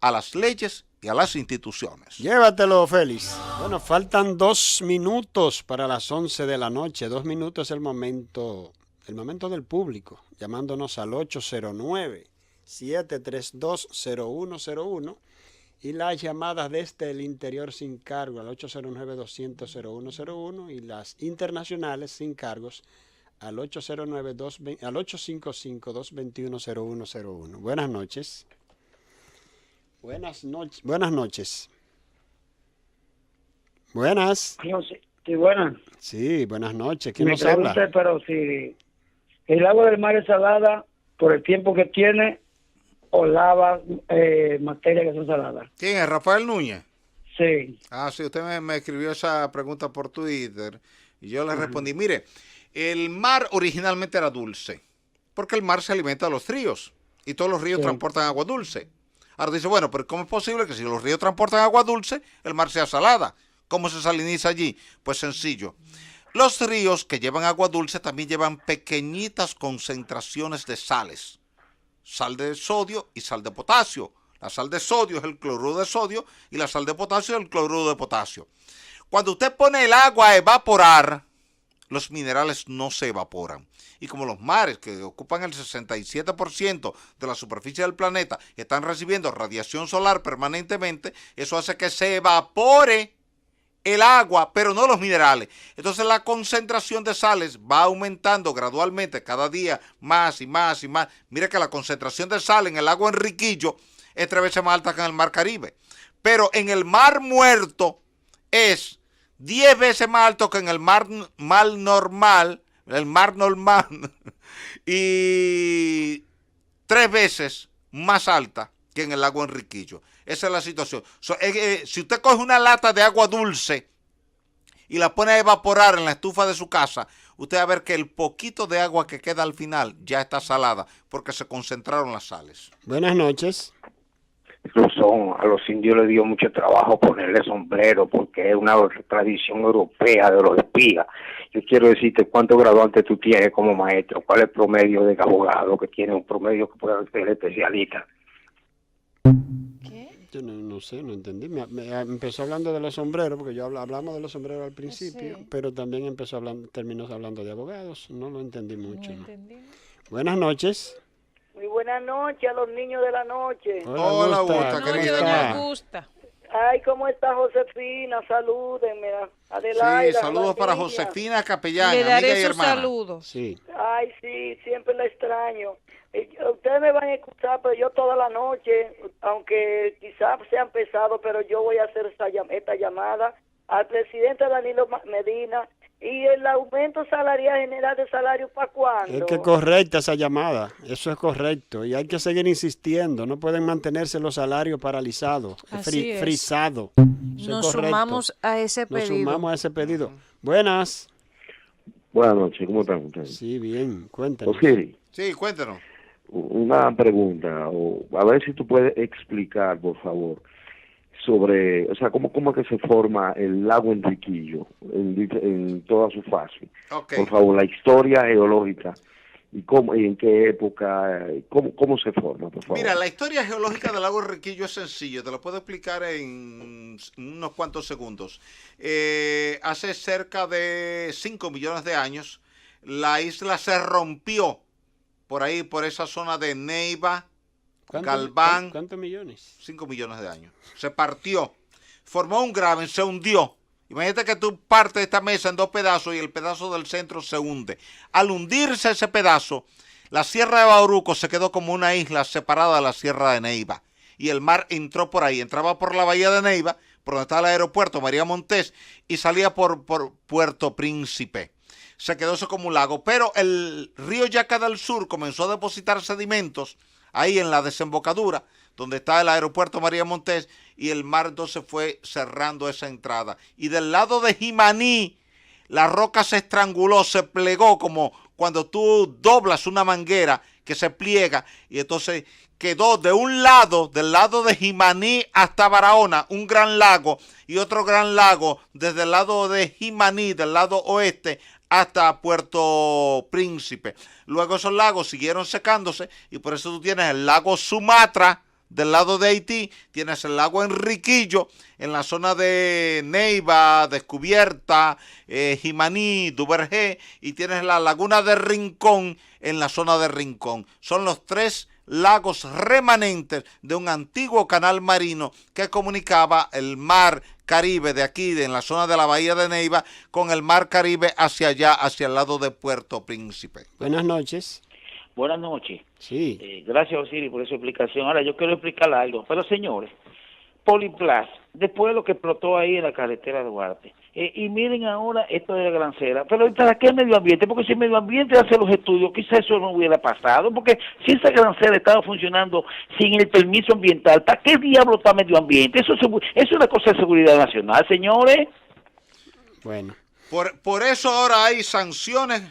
a las leyes y a las instituciones. Llévatelo, Félix. Bueno, faltan 2 minutos para las 11 de la noche. 2 minutos es el momento del público, llamándonos al 809-732-0101 y las llamadas desde el interior sin cargo al 809-200-0101 y las internacionales sin cargos al 855-221-0101. Buenas noches. Buenas noches. Buenas noches. Buenas. No, sí, sí, buenas. Sí, buenas noches. ¿Quién Mi nos pregunta habla? es, pero si el agua del mar es salada por el tiempo que tiene o lava materias que son saladas. ¿Quién es? ¿Rafael Núñez? Sí. Ah, sí, usted me escribió esa pregunta por Twitter y yo le respondí, mire, el mar originalmente era dulce, porque el mar se alimenta de los ríos y todos los ríos Sí. transportan agua dulce. Ahora dice, bueno, pero ¿cómo es posible que si los ríos transportan agua dulce, el mar sea salada? ¿Cómo se saliniza allí? Pues sencillo. Los ríos que llevan agua dulce también llevan pequeñitas concentraciones de sales. Sal de sodio y sal de potasio. La sal de sodio es el cloruro de sodio y la sal de potasio es el cloruro de potasio. Cuando usted pone el agua a evaporar, los minerales no se evaporan. Y como los mares, que ocupan el 67% de la superficie del planeta, están recibiendo radiación solar permanentemente, eso hace que se evapore el agua, pero no los minerales. Entonces la concentración de sales va aumentando gradualmente cada día más y más y más. Mire que la concentración de sal en el agua en Riquillo es 3 veces más alta que en el mar Caribe. Pero en el mar Muerto es 10 veces más alto que en el mar normal, y 3 veces más alta que en el agua en Riquillo. Esa es la situación. Si usted coge una lata de agua dulce y la pone a evaporar en la estufa de su casa, usted va a ver que el poquito de agua que queda al final ya está salada porque se concentraron las sales. Buenas noches. A los indios les dio mucho trabajo ponerle sombrero porque es una tradición europea de los espías. Yo quiero decirte cuántos graduantes tú tienes como maestro, cuál es el promedio de abogado que tiene un promedio que puede ser especialista. ¿Qué? Yo no sé, no entendí. Empezó hablando de los sombreros, porque hablamos de los sombreros al principio, Sí. pero también terminó hablando de abogados. No lo entendí mucho. No ¿no? entendí. Buenas noches. Muy buenas buenas noches a los niños de la noche. Hola, Augusta, Noche, querida. doña Augusta. Ay, ¿cómo está Josefina? Salúdenme. Sí, Adelaida. saludos para Niña. Josefina Capellán, Le amiga daré y su hermana. saludo. Sí. Ay, sí, siempre la extraño. Ustedes me van a escuchar, pero yo toda la noche, aunque quizás sean pesados, pero yo voy a hacer esta llamada al presidente Danilo Medina. ¿Y el aumento salarial general de salario para cuándo? Es que correcta esa llamada, eso es correcto. Y hay que seguir insistiendo, no pueden mantenerse los salarios paralizados, Así es. frisados. Eso Nos es correcto. sumamos a ese Nos pedido. sumamos a ese pedido. Buenas. Buenas noches, ¿cómo están ustedes? Sí, bien, cuéntanos. Osiris, Sí, cuéntanos. una pregunta, o a ver si tú puedes explicar, por favor, sobre, o sea, cómo es que se forma el lago Enriquillo en toda su fase. Ok. Por favor, la historia geológica y cómo y en qué época, cómo se forma, por favor. Mira, la historia geológica del lago Enriquillo es sencillo, te lo puedo explicar en unos cuantos segundos. Hace cerca de 5 millones de años, la isla se rompió por ahí, por esa zona de Neiva, Galván. ¿Cuántos millones? 5 millones de años. Se partió, formó un graben, se hundió. Imagínate que tú partes esta mesa en dos pedazos y el pedazo del centro se hunde. Al hundirse ese pedazo, la Sierra de Bauruco se quedó como una isla separada de la Sierra de Neiva. Y el mar entró por ahí, entraba por la bahía de Neiva, por donde está el aeropuerto María Montés, y salía por Puerto Príncipe. Se quedó eso como un lago. Pero el río Yaca del Sur comenzó a depositar sedimentos ahí en la desembocadura, donde está el aeropuerto María Montés, y el mar entonces fue cerrando esa entrada. Y del lado de Jimaní, la roca se estranguló, se plegó, como cuando tú doblas una manguera que se pliega, y entonces quedó de un lado, del lado de Jimaní hasta Barahona, un gran lago, y otro gran lago desde el lado de Jimaní, del lado oeste, hasta Puerto Príncipe. Luego esos lagos siguieron secándose y por eso tú tienes el lago Sumatra del lado de Haití, tienes el lago Enriquillo en la zona de Neiva, Descubierta, Jimaní, Duvergé, y tienes la laguna de Rincón en la zona de Rincón. Son los tres lagos remanentes de un antiguo canal marino que comunicaba el mar Caribe de aquí, en la zona de la bahía de Neiva, con el mar Caribe hacia allá, hacia el lado de Puerto Príncipe. Buenas noches. Buenas noches. Sí. Gracias, Osiris, por esa explicación. Ahora, yo quiero explicar algo. Pero, señores, Poliplas, después de lo que explotó ahí en la carretera de Duarte, y miren ahora esto de la Grancera, pero ¿para qué el medio ambiente? Porque si el medio ambiente hace los estudios, quizás eso no hubiera pasado, porque si esa Grancera estaba funcionando sin el permiso ambiental, ¿para qué diablo está medio ambiente? Eso es una cosa de seguridad nacional, señores. Bueno. Por eso ahora hay sanciones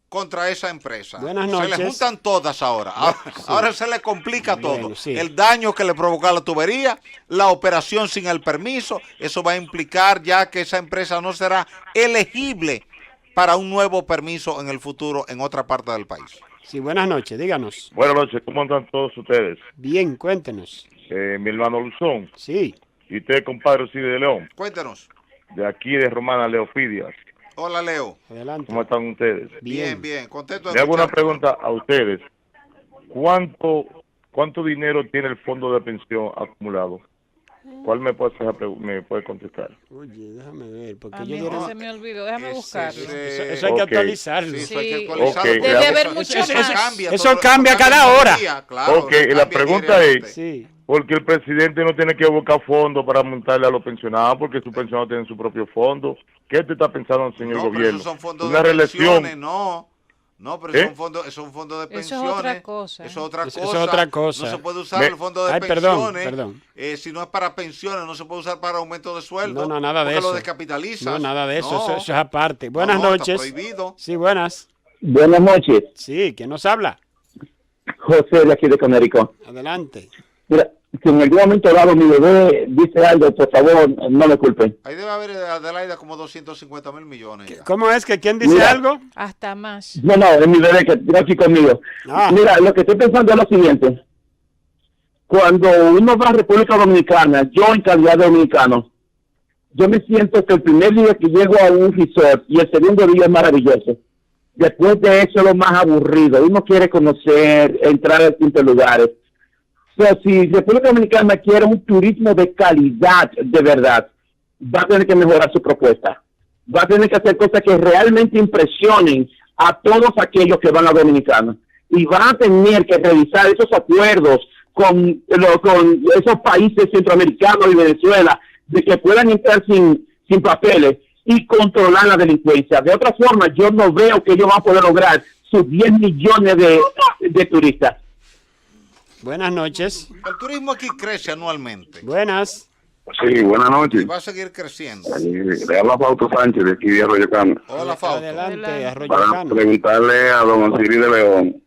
contra esa empresa. Buenas noches. Se le juntan todas ahora. Ahora se le complica todo. Sí. El daño que le provoca a la tubería, la operación sin el permiso, eso va a implicar ya que esa empresa no será elegible para un nuevo permiso en el futuro en otra parte del país. Sí, buenas noches, díganos. Buenas noches, ¿cómo andan todos ustedes? Bien, cuéntenos. Mi hermano Luzón. Sí. Y usted, compadre Osiris de León. Cuéntanos. De aquí de Romana, Leofidias. Hola, Leo. Adelante. ¿Cómo están ustedes? Bien, bien. Contento de Le hago una escucharte. pregunta a ustedes. ¿Cuánto dinero tiene el fondo de pensión acumulado? ¿Cuál me puede contestar? Oye, déjame ver, porque A yo mí diría... se me olvidó, déjame buscarlo. Eso hay que actualizarlo. Sí, eso hay que Sí. actualizarlo. Ok. Debe haber Eso- mucho eso más. cambia, Eso todo- cambia cambia cada todo el hora. día, claro, Ok, eso y la cambia pregunta diariamente. es, Sí. porque el presidente no tiene que buscar fondos para montarle a los pensionados, porque sus pensionados tienen su propio fondo. ¿Qué te está pensando, señor No, pero gobierno? esos son fondos Una de reelección. pensiones, no, pero ¿Eh? es un fondo de Eso es pensiones. otra cosa. Eso es otra Eso cosa. es otra cosa. No se puede usar el fondo de Ay, pensiones. perdón. Si no es para pensiones, no se puede usar para aumento de sueldo. No, nada de porque eso. lo descapitalizas. No, nada de eso, No. eso es aparte. Buenas No, está noches. prohibido. Sí, buenas. Buenas noches, Sí, ¿quién nos habla? José de aquí de Conérico. Adelante. Mira, si en algún momento dado mi bebé dice algo, por favor, no me culpen. Ahí debe haber, Adelaida, como 250 millones. ya. ¿Cómo es que quién dice Mira. algo? Hasta más. No, es mi bebé que tiene aquí conmigo. Ah. Mira, lo que estoy pensando es lo siguiente. Cuando uno va a República Dominicana, yo en calidad de dominicano, yo me siento que el primer día que llego a un resort y el segundo día es maravilloso. Después de eso es lo más aburrido. Uno quiere conocer, entrar a distintos lugares. So, si República Dominicana quiere un turismo de calidad, de verdad, va a tener que mejorar su propuesta. Va a tener que hacer cosas que realmente impresionen a todos aquellos que van a Dominicana. Y van a tener que revisar esos acuerdos con esos países centroamericanos y Venezuela, de que puedan entrar sin papeles y controlar la delincuencia. De otra forma, yo no veo que ellos van a poder lograr sus 10 millones de turistas. Buenas noches. El turismo aquí crece anualmente. Buenas. Sí, buenas noches. Y va a seguir creciendo. Le habla Fausto Sánchez de aquí de Arroyo Cano. Hola, Fausto. Adelante, Arroyo Para Cano. preguntarle a don Osiris de León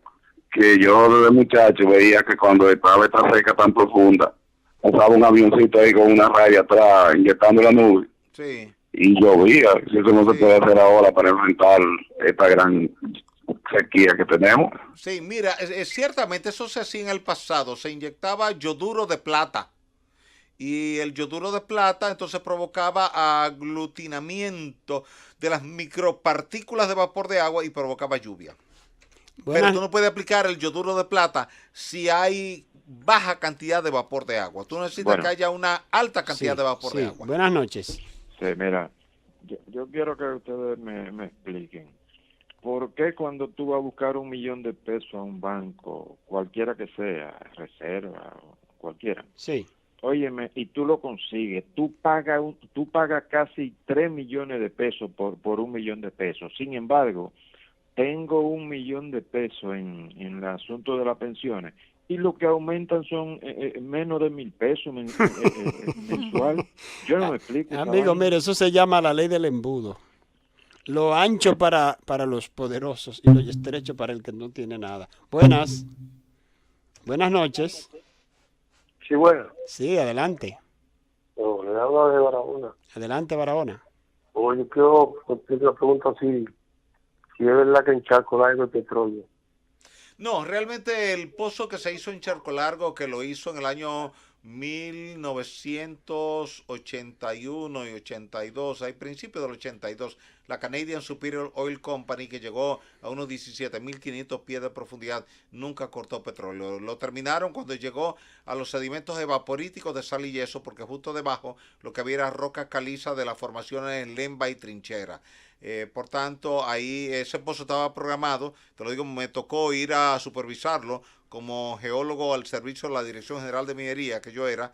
que yo desde muchacho veía que cuando estaba esta seca tan profunda, usaba un avioncito ahí con una raya atrás inyectando la nube. Sí. Y llovía. Si eso no se puede hacer ahora para enfrentar esta gran sequía que tenemos. Sí, mira, ciertamente eso se hacía en el pasado. Se inyectaba yoduro de plata. Y el yoduro de plata entonces provocaba aglutinamiento de las micropartículas de vapor de agua y provocaba lluvia. Pero tú no puedes aplicar el yoduro de plata si hay baja cantidad de vapor de agua. Tú necesitas que haya una alta cantidad de vapor de agua. Buenas noches. Sí, mira, yo quiero que ustedes me expliquen. ¿Por qué cuando tú vas a buscar $1 millón de pesos a un banco, cualquiera que sea, reserva o cualquiera? Sí. Óyeme, y tú lo consigues, tú pagas casi 3 millones de pesos por $1 millón de pesos. Sin embargo, tengo $1 millón de pesos en el asunto de las pensiones y lo que aumentan son menos de 1,000 pesos mensual. Yo no me explico. Amigo, mire, eso se llama la ley del embudo. Lo ancho para los poderosos y lo estrecho para el que no tiene nada. Buenas. Buenas noches. Sí, bueno. Sí, adelante. Oh, le hablo de Barahona. Adelante, Barahona. Yo quiero hacer la pregunta si es verdad que en Charco Largo hay petróleo. No, realmente el pozo que se hizo en Charco Largo, que lo hizo en el año 1981 y 82, al principio del 82, la Canadian Superior Oil Company, que llegó a unos 17.500 pies de profundidad, nunca cortó petróleo. Lo terminaron cuando llegó a los sedimentos evaporíticos de sal y yeso, porque justo debajo lo que había era roca caliza de las formaciones Lemba y Trinchera. Por tanto, ahí ese pozo estaba programado, te lo digo, me tocó ir a supervisarlo como geólogo al servicio de la Dirección General de Minería, que yo era,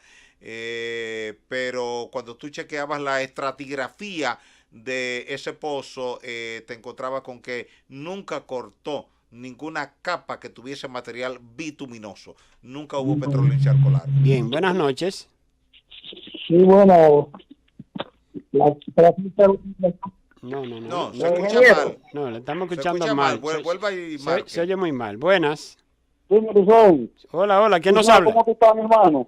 pero cuando tú chequeabas la estratigrafía de ese pozo, te encontrabas con que nunca cortó ninguna capa que tuviese material bituminoso. Nunca hubo petróleo en Charco Largo. Bien, buenas noches. Sí, bueno. No, se escucha mal. No, le estamos Se escuchando escucha mal. Vuelva y marque. Se oye muy mal. Buenas. Sí, Luzón. Hola, ¿quién nos ¿Tú sabes habla? ¿Cómo tú estás, mi hermano?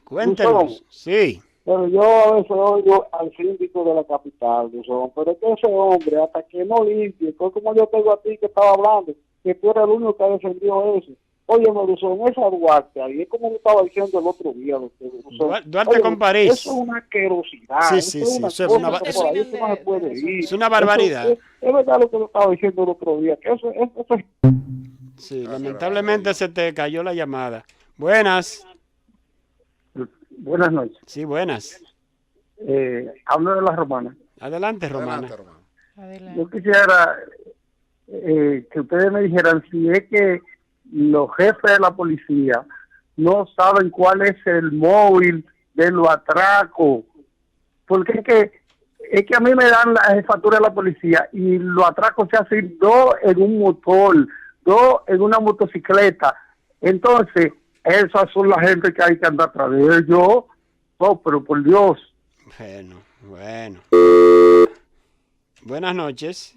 Cuéntenos. Luzón. Sí. Pero yo a veces oigo al síndico de la capital, Luzón, pero es que ese hombre, hasta que no limpie, como yo tengo a ti que estaba hablando, que tú eres el único que ha defendido eso. Oye, Luzón, esa Duarte ahí, es como me estaba diciendo el otro día. Duarte con París. Eso es una asquerosidad. Sí, eso eso es una es una barbaridad. Es verdad lo que me estaba diciendo el otro día, que eso es... Sí, lamentablemente se te cayó la llamada. Buenas. Buenas noches. Sí, buenas. Hablo de la Romana. Adelante, Romana. Yo quisiera que ustedes me dijeran si es que los jefes de la policía no saben cuál es el móvil de los atracos, porque es que a mí me dan la jefatura de la policía y los atracos se hacen 2 en un motor, 2 en una motocicleta. Entonces, esas son la gente que hay que andar atrás de ellos. Oh, pero por Dios. Bueno. Buenas noches.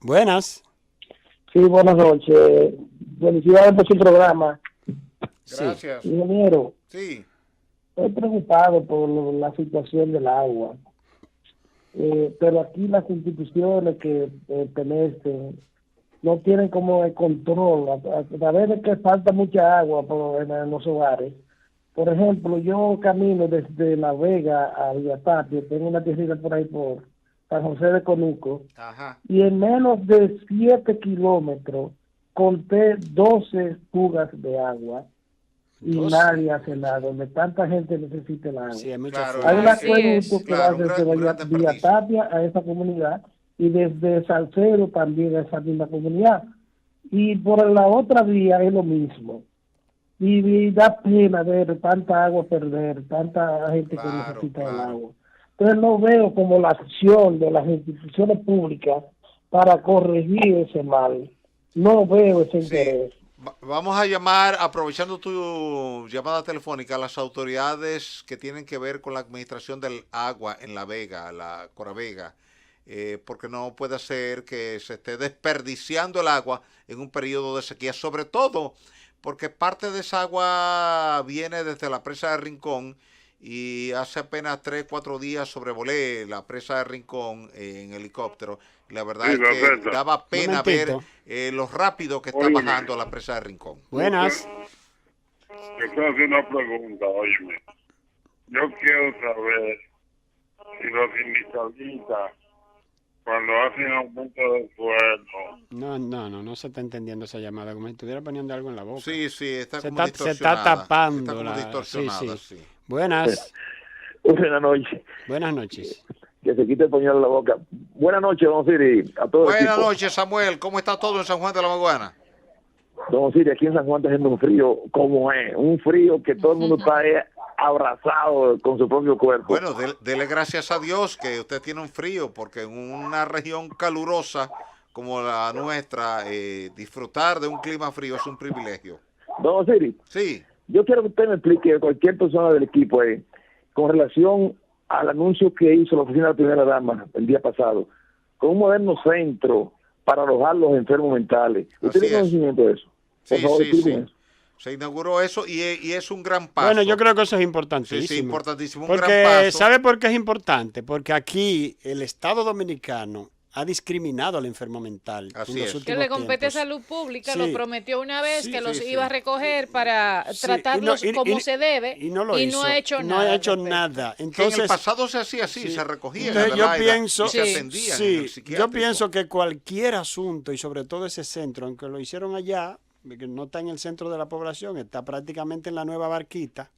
Buenas. Sí, buenas noches. Felicidades por su programa. Gracias. Ingeniero. Sí. Estoy preocupado por la situación del agua. Pero aquí las instituciones que pertenecen no tienen como el control. A través de que falta mucha agua en los hogares. Por ejemplo, yo camino desde La Vega a Villatapio, tengo una tierrita por ahí por San José de Conuco, Ajá. y en menos de 7 kilómetros conté 12 fugas de agua y 12. nadie hace nada, donde tanta gente necesita el agua. Sí, hay mucha Hay un fuga. acueducto que va desde Villa Tapia a esa comunidad y desde Salcedo también a esa misma comunidad. Y por la otra vía es lo mismo. Y da pena ver tanta agua perder, tanta gente que necesita el agua. Entonces no veo como la acción de las instituciones públicas para corregir ese mal. No veo ese interés. Vamos a llamar, aprovechando tu llamada telefónica, a las autoridades que tienen que ver con la administración del agua en La Vega, la Coravega, porque no puede ser que se esté desperdiciando el agua en un periodo de sequía, sobre todo porque parte de esa agua viene desde la presa de Rincón, y hace apenas 3-4 días sobrevolé la presa de Rincón en helicóptero. La verdad es que daba pena ver lo rápido que está bajando la presa de Rincón. Buenas. Yo quiero hacer una pregunta, óyeme. Yo quiero saber si los sindicalistas, cuando hacen aumento de sueldo... No se está entendiendo esa llamada, como si estuviera poniendo algo en la boca. Sí, está como se distorsionada. está tapando. Está como distorsionada, sí. Buenas. Buenas noches. Buenas noches. Que se quite el pañuelo de la boca. Buenas noches, don Siri, a todos. Buenas noches, Samuel. ¿Cómo está todo en San Juan de la Maguana? Don Siri, aquí en San Juan está haciendo un frío como es. Un frío que todo el mundo está abrazado con su propio cuerpo. Bueno, dele gracias a Dios que usted tiene un frío, porque en una región calurosa como la nuestra, disfrutar de un clima frío es un privilegio. Don Siri. Sí. Yo quiero que usted me explique, cualquier persona del equipo, con relación al anuncio que hizo la oficina de la primera dama el día pasado, con un moderno centro para alojar los enfermos mentales. ¿Usted tiene conocimiento de eso? Por favor, explíqueme eso. Se inauguró eso y es un gran paso. Bueno, yo creo que eso es importantísimo. Sí, importantísimo. Un porque, gran paso. ¿sabe por qué es importante? Porque aquí el Estado Dominicano ha discriminado al enfermo mental. Que le compete a salud pública, lo prometió una vez que los iba a recoger para Sí, tratarlos como se debe y no lo y hizo. no ha hecho No nada. ha hecho nada. Entonces, en el pasado se hacía así, se recogía entonces yo pienso, y se atendía en el psiquiátrico. yo pienso que cualquier asunto, y sobre todo ese centro, aunque lo hicieron allá, que no está en el centro de la población, está prácticamente en la Nueva Barquita,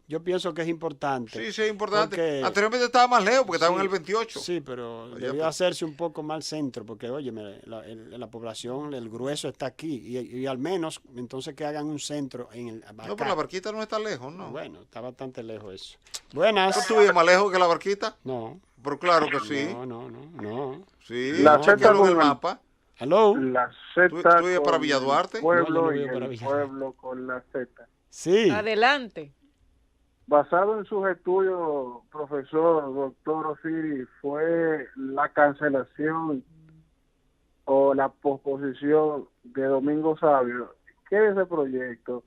yo pienso que es importante. Sí, es importante. Porque, anteriormente estaba más lejos porque estaba en el 28. Sí, pero debió hacerse un poco más al centro, porque, oye, la población, el grueso está aquí, y al menos, entonces que hagan un centro en el... Acá. No, pero la Barquita no está lejos, ¿no? Bueno, está bastante lejos eso. Buenas. ¿Tú vives más lejos que la Barquita? No. Pero claro que sí. No. Sí, la Z en el mapa. Hello. La Z. ¿Tú vives para Villaduarte? Pueblo y el pueblo con la Z. Sí. Adelante. Basado en sus estudios, profesor, doctor Osiris, ¿fue la cancelación o la posposición de Domingo Sabio? ¿Qué es ese proyecto?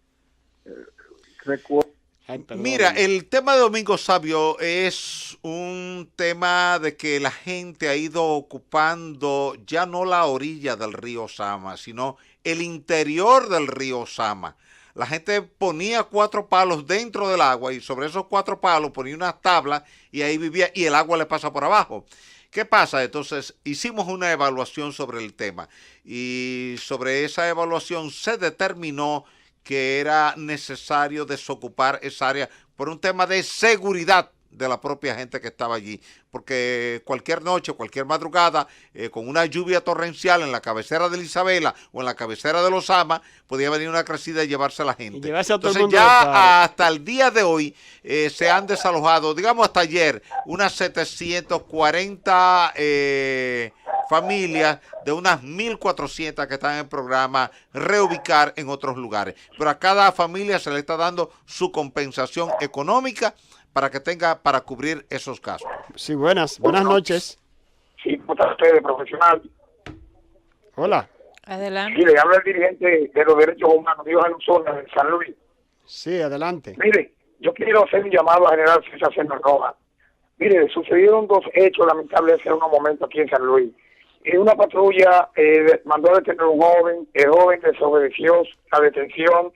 Mira, el tema de Domingo Sabio es un tema de que la gente ha ido ocupando ya no la orilla del río Sama, sino el interior del río Sama. La gente ponía 4 palos dentro del agua y sobre esos 4 palos ponía unas tablas y ahí vivía y el agua le pasa por abajo. ¿Qué pasa? Entonces hicimos una evaluación sobre el tema y sobre esa evaluación se determinó que era necesario desocupar esa área por un tema de seguridad de la propia gente que estaba allí, porque cualquier noche, cualquier madrugada, con una lluvia torrencial en la cabecera de la Isabela o en la cabecera de los Amas, podía venir una crecida y llevarse a la gente. Entonces ya hasta el día de hoy se han desalojado, digamos hasta ayer, unas 740 familias de unas 1.400 que están en el programa reubicar en otros lugares. Pero a cada familia se le está dando su compensación económica para que tenga para cubrir esos gastos. Sí, buenas noches. Sí, ¿cómo está usted, profesional? Hola. Adelante. Sí, le habla el dirigente de los derechos humanos, Dios Alonso, de San Luis. Sí, adelante. Mire, yo quiero hacer un llamado a General César Sena Roja. Mire, sucedieron 2 hechos lamentables hace unos momentos aquí en San Luis. Una patrulla mandó a detener a un joven, el joven desobedeció la detención,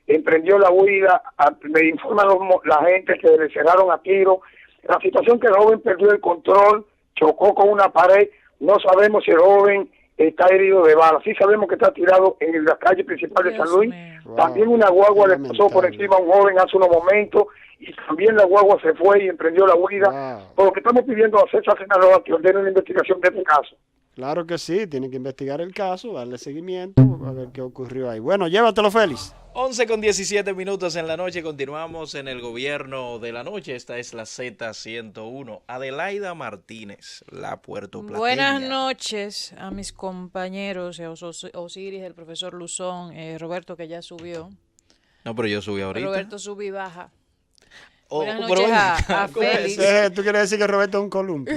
emprendió la huida, me informan la gente que le cerraron a tiro. La situación que el joven perdió el control, chocó con una pared. No sabemos si el joven está herido de bala. Sí sabemos que está tirado en la calle principal de San Luis. También una guagua le pasó por encima a un joven hace unos momentos y también la guagua se fue y emprendió la huida. Por lo que estamos pidiendo a César Sinaloa que ordene una investigación de este caso. Claro que sí, tienen que investigar el caso, darle seguimiento, a ver qué ocurrió ahí. Bueno, llévatelo, Félix. 11:17 en la noche, continuamos en el gobierno de la noche. Esta es la Z101. Adelaida Martínez, la puertoplateña. Buenas noches a mis compañeros, Osiris, el profesor Luzón, Roberto, que ya subió. No, pero yo subí ahorita. Roberto subí baja. Oh, buenas noches a Félix. ¿Tú quieres decir que Roberto es un columpio?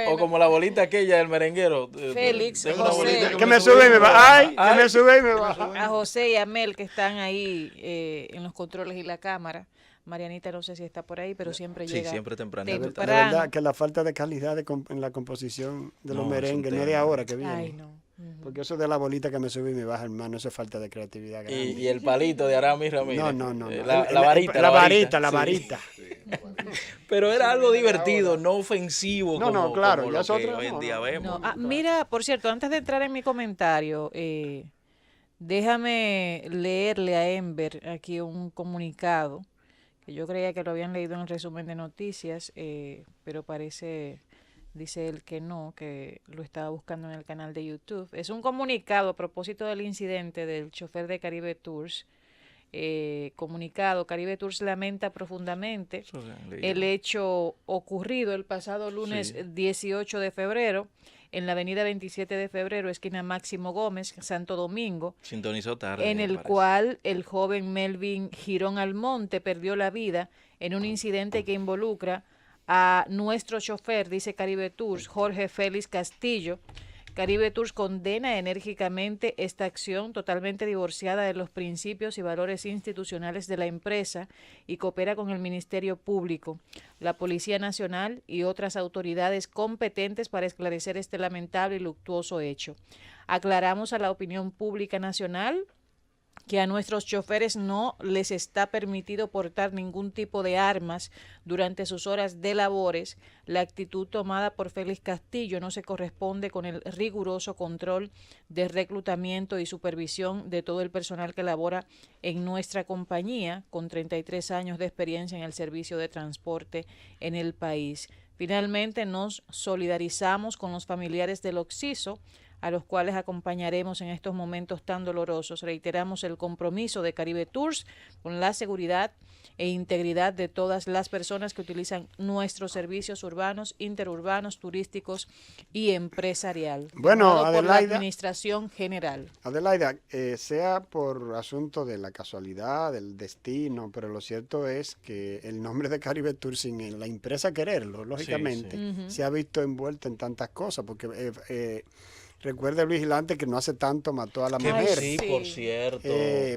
o como la bolita aquella del merenguero. Félix, José. Que me sube y me baja. Ay, que me sube y me baja. A José y a Mel, que están ahí en los controles y la cámara. Marianita no sé si está por ahí, pero siempre llega. Sí, siempre temprano. La verdad que la falta de calidad en la composición de los merengues no es de ahora que viene. Ay, no. Porque eso de la bolita que me sube y me baja, hermano, eso es falta de creatividad. Y el palito de Aramis Ramírez. No. La varita. Sí. Pero era algo divertido, no ofensivo. No, claro, como ya lo es que otra. hoy en día vemos. Mira, por cierto, antes de entrar en mi comentario, déjame leerle a Ember aquí un comunicado que yo creía que lo habían leído en el resumen de noticias, pero parece, dice él que no, que lo estaba buscando en el canal de YouTube. Es un comunicado a propósito del incidente del chofer de Caribe Tours. Comunicado, Caribe Tours lamenta profundamente el hecho ocurrido el pasado lunes 18 de febrero en la avenida 27 de febrero, esquina Máximo Gómez, Santo Domingo. Sintonizó tarde. En el cual el joven Melvin Girón Almonte perdió la vida en un incidente que involucra a nuestro chofer, dice Caribe Tours, Jorge Félix Castillo. Caribe Tours condena enérgicamente esta acción totalmente divorciada de los principios y valores institucionales de la empresa y coopera con el Ministerio Público, la Policía Nacional y otras autoridades competentes para esclarecer este lamentable y luctuoso hecho. Aclaramos a la opinión pública nacional que a nuestros choferes no les está permitido portar ningún tipo de armas durante sus horas de labores. La actitud tomada por Félix Castillo no se corresponde con el riguroso control de reclutamiento y supervisión de todo el personal que labora en nuestra compañía, con 33 años de experiencia en el servicio de transporte en el país. Finalmente, nos solidarizamos con los familiares del occiso, a los cuales acompañaremos en estos momentos tan dolorosos. Reiteramos el compromiso de Caribe Tours con la seguridad e integridad de todas las personas que utilizan nuestros servicios urbanos, interurbanos, turísticos y empresarial. Bueno, por Adelaida, la Administración General. Adelaida, sea por asunto de la casualidad, del destino, pero lo cierto es que el nombre de Caribe Tours, sin la empresa quererlo, lógicamente, se ha visto envuelto en tantas cosas, porque recuerda el vigilante que no hace tanto mató a la mujer. Sí, por cierto.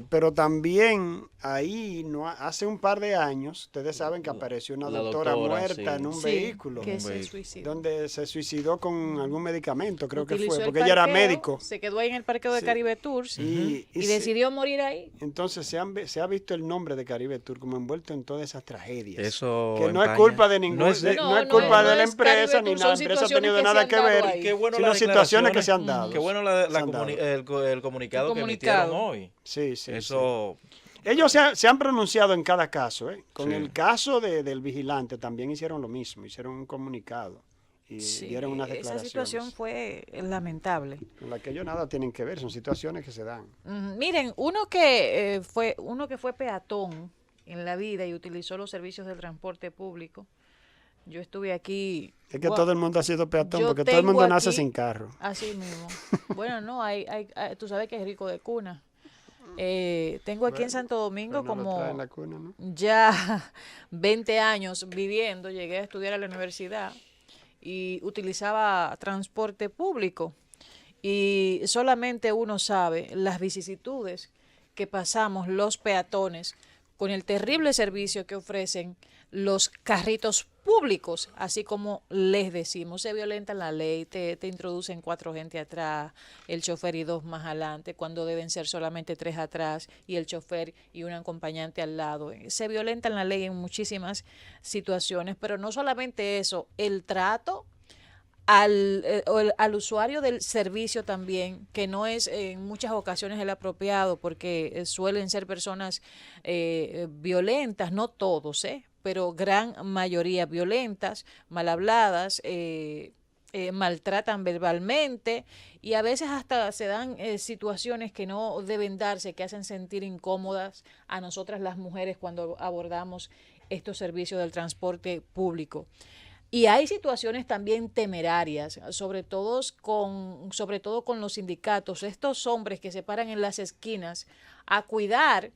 Pero también ahí, hace un par de años, ustedes saben que apareció una doctora muerta en un vehículo. Que se suicidó. Donde se suicidó con algún medicamento, creo Utilizó que fue, el porque ella era parqueo, médico. Se quedó ahí en el parqueo de Caribe Tours y decidió morir ahí. Entonces se ha visto el nombre de Caribe Tours como envuelto en todas esas tragedias. Eso que no es culpa de ningún, no es culpa de la empresa, ni la empresa ha tenido nada que ver, sino situaciones que se han dado. Qué bueno el comunicado que emitieron hoy. Sí. Eso. Ellos se han pronunciado en cada caso. Con el caso del vigilante también hicieron lo mismo, hicieron un comunicado y dieron unas declaraciones. Esa situación fue lamentable. Con la que ellos nada tienen que ver, son situaciones que se dan. Miren, uno que fue peatón en la vida y utilizó los servicios del transporte público. Yo estuve aquí. Es que todo el mundo ha sido peatón, porque todo el mundo nace sin carro. Así mismo. Bueno, no, tú sabes que es rico de cuna. Tengo aquí en Santo Domingo como la cuna, ¿no? ya 20 años viviendo. Llegué a estudiar a la universidad y utilizaba transporte público. Y solamente uno sabe las vicisitudes que pasamos los peatones con el terrible servicio que ofrecen los carritos públicos, así como les decimos, se violentan la ley, te introducen 4 gente atrás, el chofer y 2 más adelante, cuando deben ser solamente 3 atrás y el chofer y un acompañante al lado. Se violentan la ley en muchísimas situaciones, pero no solamente eso, el trato al usuario del servicio también, que no es en muchas ocasiones el apropiado, porque suelen ser personas violentas, no todos, pero gran mayoría violentas, mal habladas, maltratan verbalmente y a veces hasta se dan situaciones que no deben darse, que hacen sentir incómodas a nosotras las mujeres cuando abordamos estos servicios del transporte público. Y hay situaciones también temerarias, sobre todo con los sindicatos, estos hombres que se paran en las esquinas a cuidar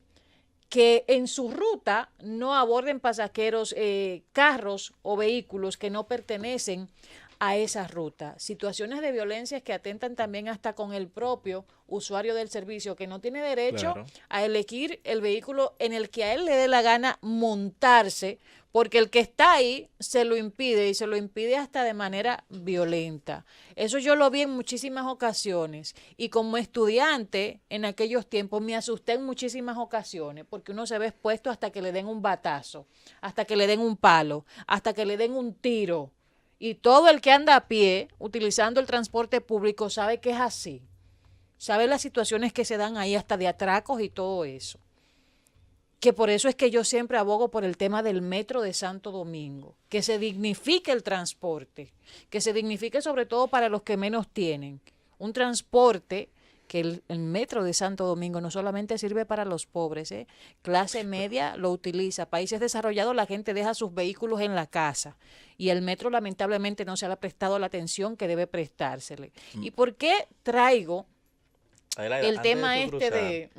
que en su ruta no aborden pasajeros, carros o vehículos que no pertenecen a esa ruta. Situaciones de violencia que atentan también hasta con el propio usuario del servicio, que no tiene derecho a elegir el vehículo en el que a él le dé la gana montarse, porque el que está ahí se lo impide y se lo impide hasta de manera violenta. Eso yo lo vi en muchísimas ocasiones y como estudiante en aquellos tiempos me asusté en muchísimas ocasiones porque uno se ve expuesto hasta que le den un batazo, hasta que le den un palo, hasta que le den un tiro. Y todo el que anda a pie utilizando el transporte público sabe que es así. Sabe las situaciones que se dan ahí hasta de atracos y todo eso. Que por eso es que yo siempre abogo por el tema del metro de Santo Domingo, que se dignifique el transporte, que se dignifique sobre todo para los que menos tienen. Un transporte que el metro de Santo Domingo no solamente sirve para los pobres, clase media lo utiliza, países desarrollados la gente deja sus vehículos en la casa y el metro lamentablemente no se le ha prestado la atención que debe prestársele. ¿Y por qué traigo el tema de...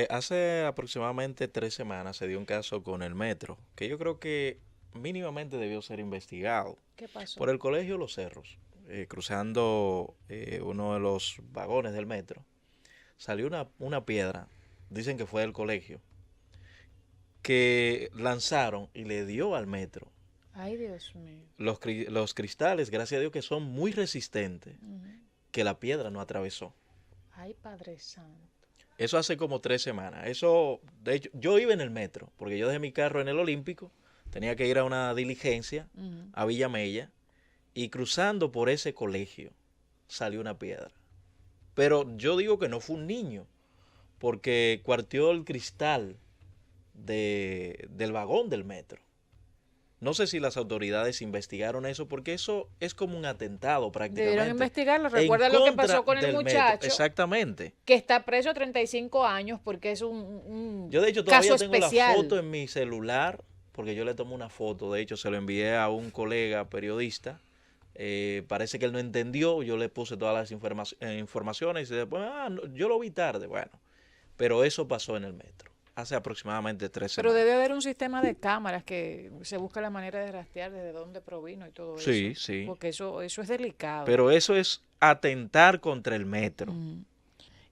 hace aproximadamente 3 semanas se dio un caso con el metro, que yo creo que mínimamente debió ser investigado. ¿Qué pasó? Por el colegio Los Cerros, cruzando uno de los vagones del metro, salió una piedra, dicen que fue del colegio, que lanzaron y le dio al metro. Ay, Dios mío. Los cristales, gracias a Dios, que son muy resistentes, que la piedra no atravesó. Ay, Padre Santo. Eso hace como 3 semanas. Eso, de hecho, yo iba en el metro, porque yo dejé mi carro en el Olímpico, tenía que ir a una diligencia a Villamella, y cruzando por ese colegio salió una piedra. Pero yo digo que no fue un niño, porque cuarteó el cristal del vagón del metro. No sé si las autoridades investigaron eso, porque eso es como un atentado prácticamente. Debieron investigarlo. Recuerda lo que pasó con el muchacho. Exactamente. Que está preso 35 años porque es un Yo de hecho todavía caso tengo especial. la foto en mi celular, porque yo le tomé una foto. De hecho se lo envié a un colega periodista. Parece que él no entendió. Yo le puse todas las informaciones y después, yo lo vi tarde. Bueno, pero eso pasó en el metro hace aproximadamente 3 semanas. Pero debe haber un sistema de cámaras que se busca la manera de rastrear desde dónde provino y todo eso. Sí, sí. Porque eso es delicado. Pero eso es atentar contra el metro.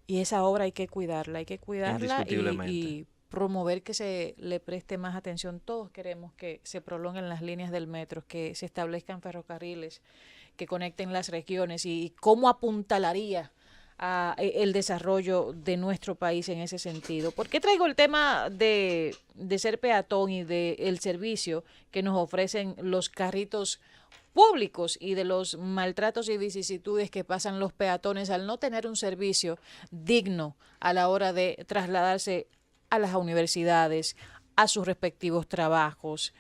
Y esa obra hay que cuidarla Indiscutiblemente. y promover que se le preste más atención. Todos queremos que se prolonguen las líneas del metro, que se establezcan ferrocarriles, que conecten las regiones y cómo apuntalaría a el desarrollo de nuestro país en ese sentido. ¿Por qué traigo el tema de ser peatón y del servicio que nos ofrecen los carritos públicos y de los maltratos y vicisitudes que pasan los peatones al no tener un servicio digno a la hora de trasladarse a las universidades, a sus respectivos trabajos?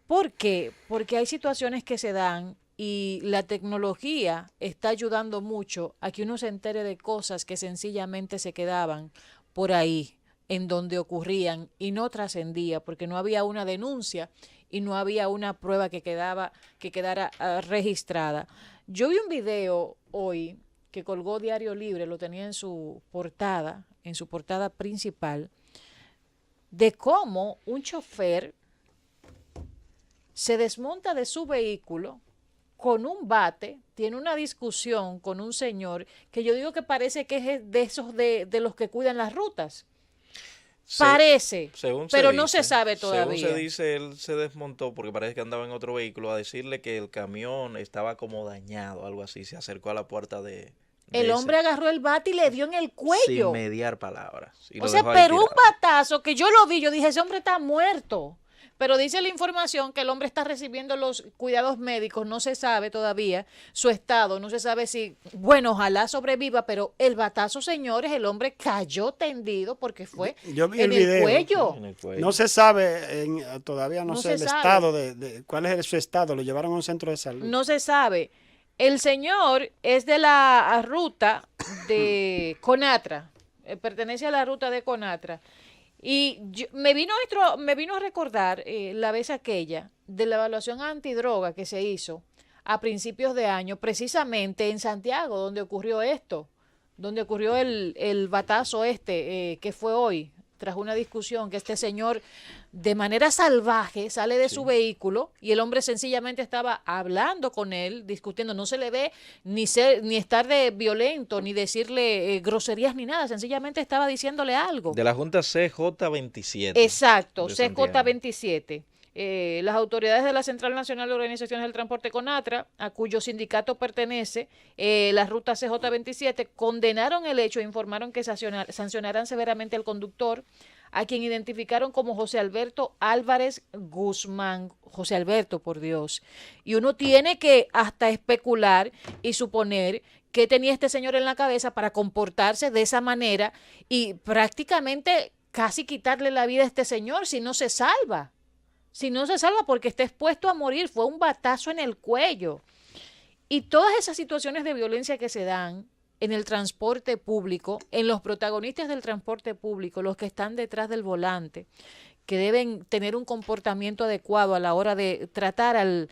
¿Por qué? Porque hay situaciones que se dan y la tecnología está ayudando mucho a que uno se entere de cosas que sencillamente se quedaban por ahí, en donde ocurrían y no trascendía, porque no había una denuncia y no había una prueba que quedara registrada. Yo vi un video hoy que colgó Diario Libre, lo tenía en su portada principal, de cómo un chofer se desmonta de su vehículo con un bate, tiene una discusión con un señor que yo digo que parece que es de esos de los que cuidan las rutas. Parece, pero no dice, se sabe todavía. Según se dice, él se desmontó porque parece que andaba en otro vehículo a decirle que el camión estaba como dañado, algo así. Se acercó a la puerta de el hombre agarró el bate y le dio en el cuello. Sin mediar palabras. O sea, pero un batazo que yo lo vi, yo dije, ese hombre está muerto. Pero dice la información que el hombre está recibiendo los cuidados médicos, no se sabe todavía su estado, no se sabe si, bueno, ojalá sobreviva, pero el batazo, señores, el hombre cayó tendido porque fue Yo vi en el cuello. No se sabe, todavía no sé el estado, cuál es su estado, lo llevaron a un centro de salud. No se sabe. El señor es de la ruta de Conatra, pertenece a la ruta de Conatra. Y me vino a recordar la vez aquella de la evaluación antidroga que se hizo a principios de año, precisamente en Santiago, donde ocurrió esto, donde ocurrió el batazo que fue hoy, tras una discusión que este señor de manera salvaje sale de su vehículo y el hombre sencillamente estaba hablando con él, discutiendo, no se le ve ni estar de violento, ni decirle groserías ni nada, sencillamente estaba diciéndole algo. De la Junta CJ27. Exacto, CJ27. Las autoridades de la Central Nacional de Organizaciones del Transporte CONATRA, a cuyo sindicato pertenece la ruta CJ27, condenaron el hecho e informaron que sancionarán severamente al conductor, a quien identificaron como José Alberto Álvarez Guzmán. José Alberto, por Dios. Y uno tiene que hasta especular y suponer qué tenía este señor en la cabeza para comportarse de esa manera y prácticamente casi quitarle la vida a este señor si no se salva. Si no se salva porque está expuesto a morir, fue un batazo en el cuello. Y todas esas situaciones de violencia que se dan en el transporte público, en los protagonistas del transporte público, los que están detrás del volante, que deben tener un comportamiento adecuado a la hora de tratar al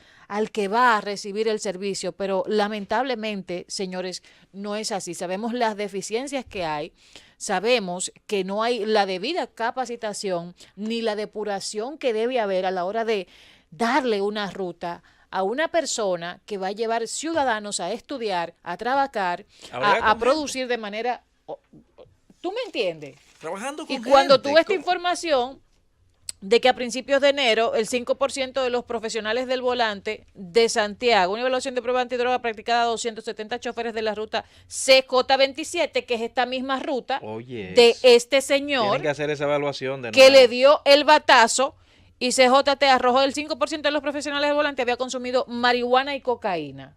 que va a recibir el servicio, pero lamentablemente, señores, no es así. Sabemos las deficiencias que hay, sabemos que no hay la debida capacitación ni la depuración que debe haber a la hora de darle una ruta a una persona que va a llevar ciudadanos a estudiar, a trabajar, a producir de manera... ¿Tú me entiendes? Trabajando con y cuando gente, tú ves esta información de que a principios de enero el 5% de los profesionales del volante de Santiago, una evaluación de prueba antidroga practicada a 270 choferes de la ruta CJ27, que es esta misma ruta de este señor, tienen que hacer esa evaluación de que le dio el batazo. Y CJT arrojó el 5% de los profesionales del volante había consumido marihuana y cocaína.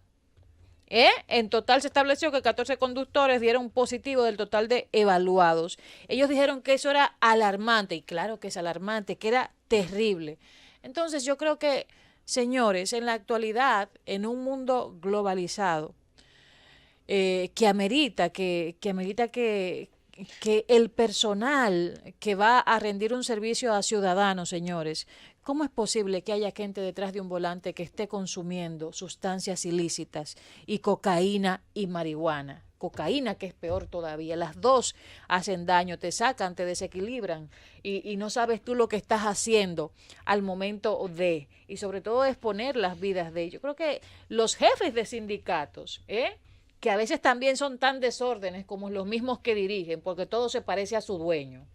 En total se estableció que 14 conductores dieron positivo del total de evaluados. Ellos dijeron que eso era alarmante, y claro que es alarmante, que era terrible. Entonces yo creo que, señores, en la actualidad, en un mundo globalizado, que amerita que el personal que va a rendir un servicio a ciudadanos, señores, ¿cómo es posible que haya gente detrás de un volante que esté consumiendo sustancias ilícitas y cocaína y marihuana? Cocaína, que es peor todavía, las dos hacen daño, te sacan, te desequilibran y no sabes tú lo que estás haciendo al momento de, y sobre todo exponer las vidas de ellos. Yo creo que los jefes de sindicatos, que a veces también son tan desórdenes como los mismos que dirigen, porque todo se parece a su dueño.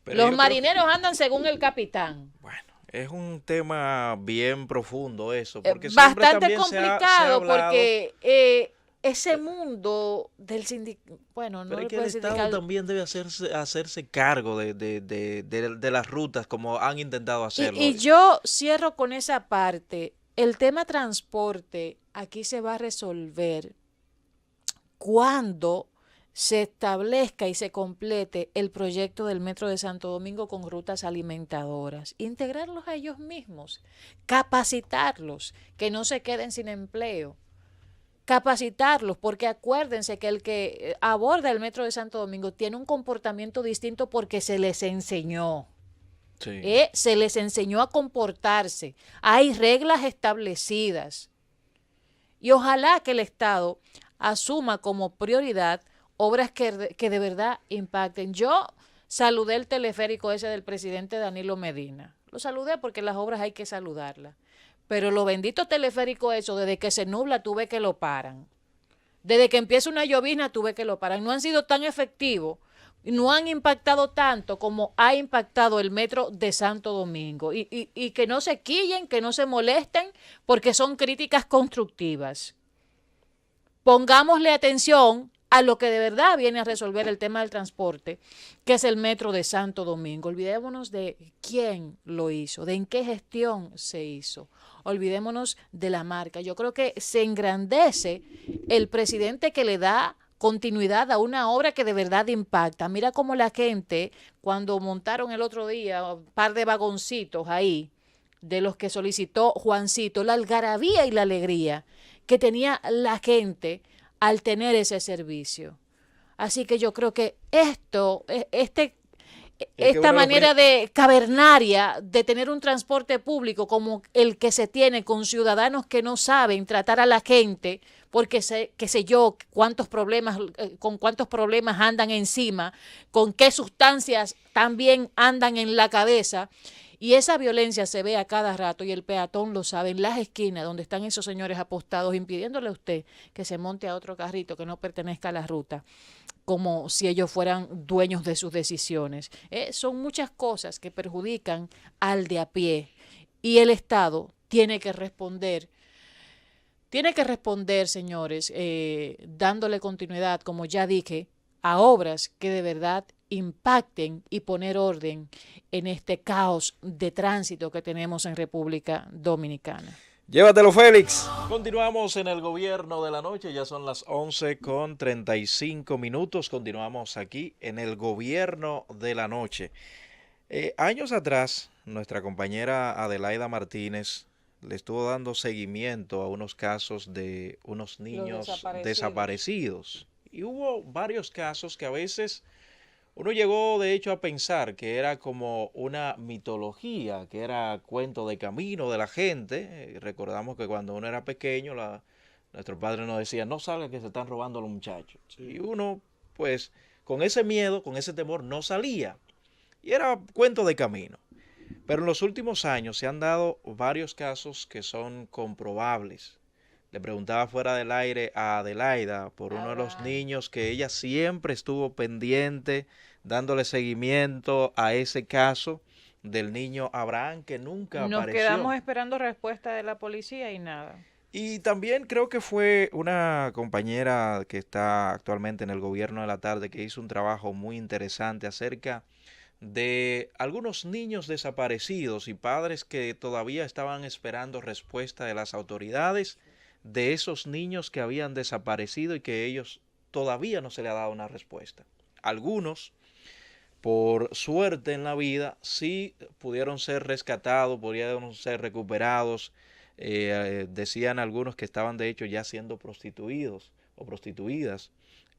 Los marineros andan según el capitán. Bueno, es un tema bien profundo eso. Porque bastante complicado, porque ese mundo del sindicato, bueno, no pero le que el Estado también debe hacerse cargo de las rutas como han intentado hacerlo. Y yo cierro con esa parte. El tema transporte aquí se va a resolver cuando se establezca y se complete el proyecto del Metro de Santo Domingo con rutas alimentadoras, integrarlos a ellos mismos, capacitarlos, que no se queden sin empleo, capacitarlos, porque acuérdense que el que aborda el Metro de Santo Domingo tiene un comportamiento distinto porque se les enseñó. Sí. Se les enseñó a comportarse, hay reglas establecidas y ojalá que el Estado asuma como prioridad obras que de verdad impacten. Yo saludé el teleférico ese del presidente Danilo Medina. Lo saludé porque las obras hay que saludarlas. Pero lo bendito teleférico eso, desde que se nubla tuve que lo paran. Desde que empieza una llovizna tuve que lo paran. No han sido tan efectivos no han impactado tanto como ha impactado el metro de Santo Domingo. Y que no se quillen, que no se molesten, porque son críticas constructivas. Pongámosle atención a lo que de verdad viene a resolver el tema del transporte, que es el metro de Santo Domingo. Olvidémonos de quién lo hizo, de en qué gestión se hizo. Olvidémonos de la marca. Yo creo que se engrandece el presidente que le da continuidad a una obra que de verdad impacta. Mira cómo la gente, cuando montaron el otro día un par de vagoncitos ahí, de los que solicitó Juancito, la algarabía y la alegría que tenía la gente al tener ese servicio. Así que yo creo que esta manera de cavernaria de tener un transporte público como el que se tiene con ciudadanos que no saben tratar a la gente, porque qué sé yo, con cuántos problemas andan encima, con qué sustancias también andan en la cabeza. Y esa violencia se ve a cada rato y el peatón lo sabe en las esquinas donde están esos señores apostados impidiéndole a usted que se monte a otro carrito que no pertenezca a la ruta, como si ellos fueran dueños de sus decisiones. Son muchas cosas que perjudican al de a pie y el Estado tiene que responder, señores, dándole continuidad, como ya dije, a obras que de verdad impacten y poner orden en este caos de tránsito que tenemos en República Dominicana. Llévatelo, Félix. Continuamos en el gobierno de la noche, ya son las 11:35. Continuamos aquí en el gobierno de la noche. Años atrás, nuestra compañera Adelaida Martínez le estuvo dando seguimiento a unos casos de unos niños desaparecidos. Y hubo varios casos que a veces uno llegó de hecho a pensar que era como una mitología, que era cuento de camino de la gente. Recordamos que cuando uno era pequeño, nuestros padres nos decían, no salga que se están robando a los muchachos. Sí. Y uno, pues, con ese miedo, con ese temor, no salía. Y era cuento de camino. Pero en los últimos años se han dado varios casos que son comprobables. Le preguntaba fuera del aire a Adelaida por uno de los niños que ella siempre estuvo pendiente, dándole seguimiento a ese caso del niño Abraham que nunca apareció. Nos quedamos esperando respuesta de la policía y nada. Y también creo que fue una compañera que está actualmente en el gobierno de la tarde que hizo un trabajo muy interesante acerca de algunos niños desaparecidos y padres que todavía estaban esperando respuesta de las autoridades de esos niños que habían desaparecido y que ellos todavía no se le ha dado una respuesta. Algunos, por suerte en la vida, sí pudieron ser rescatados, pudieron ser recuperados. Decían algunos que estaban de hecho ya siendo prostituidos o prostituidas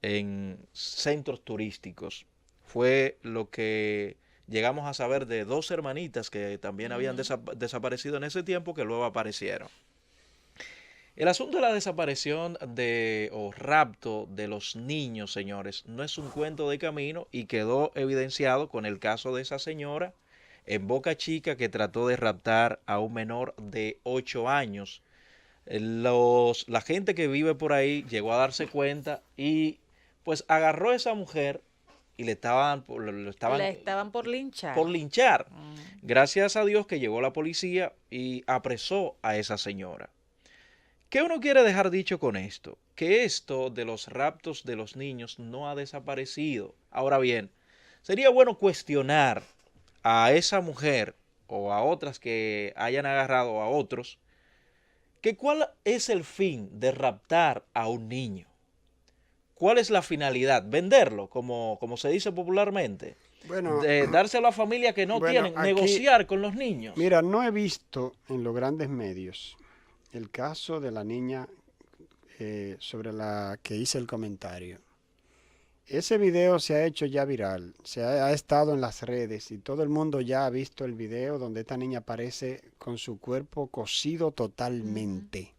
en centros turísticos. Fue lo que llegamos a saber de dos hermanitas que también habían desaparecido en ese tiempo, que luego aparecieron. El asunto de la desaparición o rapto de los niños, señores, no es un cuento de camino y quedó evidenciado con el caso de esa señora en Boca Chica que trató de raptar a un menor de 8 años. La gente que vive por ahí llegó a darse cuenta y pues agarró a esa mujer y le estaban por linchar. Gracias a Dios que llegó la policía y apresó a esa señora. ¿Qué uno quiere dejar dicho con esto? Que esto de los raptos de los niños no ha desaparecido. Ahora bien, sería bueno cuestionar a esa mujer o a otras que hayan agarrado a otros, que cuál es el fin de raptar a un niño. ¿Cuál es la finalidad? ¿Venderlo, como se dice popularmente? Bueno, dárselo a familias que no tienen, aquí, negociar con los niños. Mira, no he visto en los grandes medios el caso de la niña sobre la que hice el comentario. Ese video se ha hecho ya viral, ha estado en las redes y todo el mundo ya ha visto el video donde esta niña aparece con su cuerpo cosido totalmente.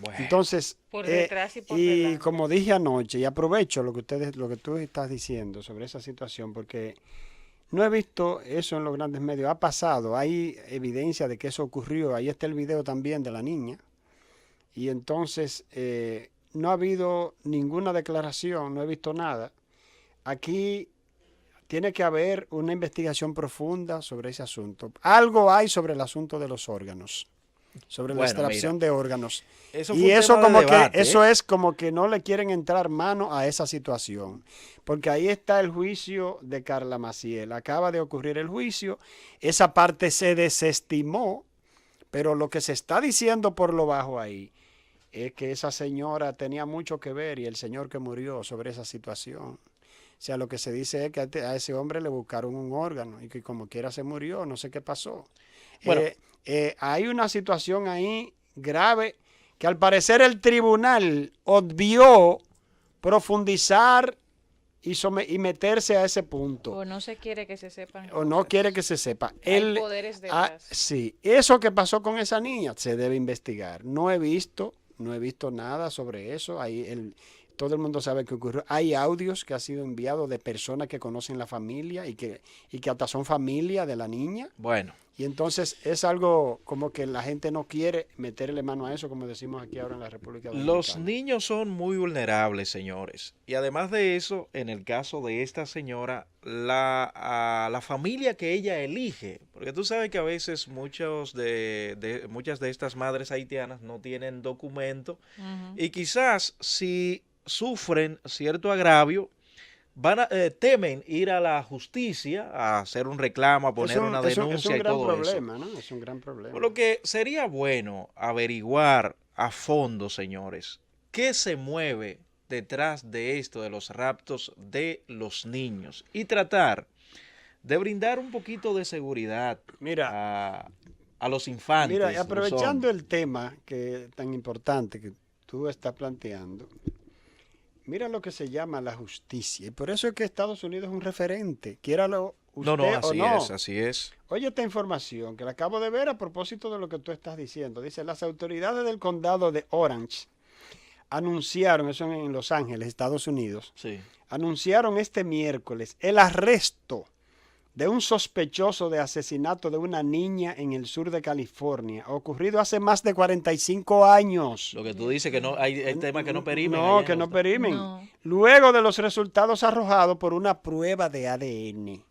Bueno. Entonces, por detrás y por delante. Como dije anoche, y aprovecho lo que tú estás diciendo sobre esa situación, porque no he visto eso en los grandes medios. Ha pasado, hay evidencia de que eso ocurrió. Ahí está el video también de la niña. Y entonces no ha habido ninguna declaración, no he visto nada. Aquí tiene que haber una investigación profunda sobre ese asunto. Algo hay sobre el asunto de los órganos, sobre la extracción de órganos. Y eso como que eso es como que no le quieren entrar mano a esa situación, porque ahí está el juicio de Carla Maciel. Acaba de ocurrir el juicio, esa parte se desestimó, pero lo que se está diciendo por lo bajo ahí es que esa señora tenía mucho que ver y el señor que murió sobre esa situación. O sea, lo que se dice es que a ese hombre le buscaron un órgano y que como quiera se murió, no sé qué pasó. Bueno, hay una situación ahí grave que al parecer el tribunal obvió profundizar y meterse a ese punto. O no se quiere que se sepan. O no quiere que se sepa. Hay poderes detrás. Sí, eso que pasó con esa niña se debe investigar. No he visto nada sobre eso. Todo el mundo sabe que ocurrió. Hay audios que han sido enviados de personas que conocen la familia y que hasta son familia de la niña. Bueno. Y entonces es algo como que la gente no quiere meterle mano a eso, como decimos aquí ahora en la República Dominicana. Los niños son muy vulnerables, señores. Y además de eso, en el caso de esta señora, la familia que ella elige, porque tú sabes que a veces muchas de estas madres haitianas no tienen documento y quizás si sufren cierto agravio, temen ir a la justicia a hacer un reclamo, a poner una denuncia y todo eso. ¿No? Es un gran problema. Por lo que sería bueno averiguar a fondo, señores, qué se mueve detrás de esto, de los raptos de los niños, y tratar de brindar un poquito de seguridad a los infantes. Mira, y aprovechando el tema tan importante que tú estás planteando, mira lo que se llama la justicia. Y por eso es que Estados Unidos es un referente. Quiéralo usted o no. Así es. Oye, esta información que la acabo de ver a propósito de lo que tú estás diciendo. Dice, las autoridades del condado de Orange anunciaron, eso en Los Ángeles, Estados Unidos, anunciaron este miércoles el arresto de un sospechoso de asesinato de una niña en el sur de California, ocurrido hace más de 45 años. Lo que tú dices, que no hay temas que no perimen. No, que no perimen. No. Luego de los resultados arrojados por una prueba de ADN.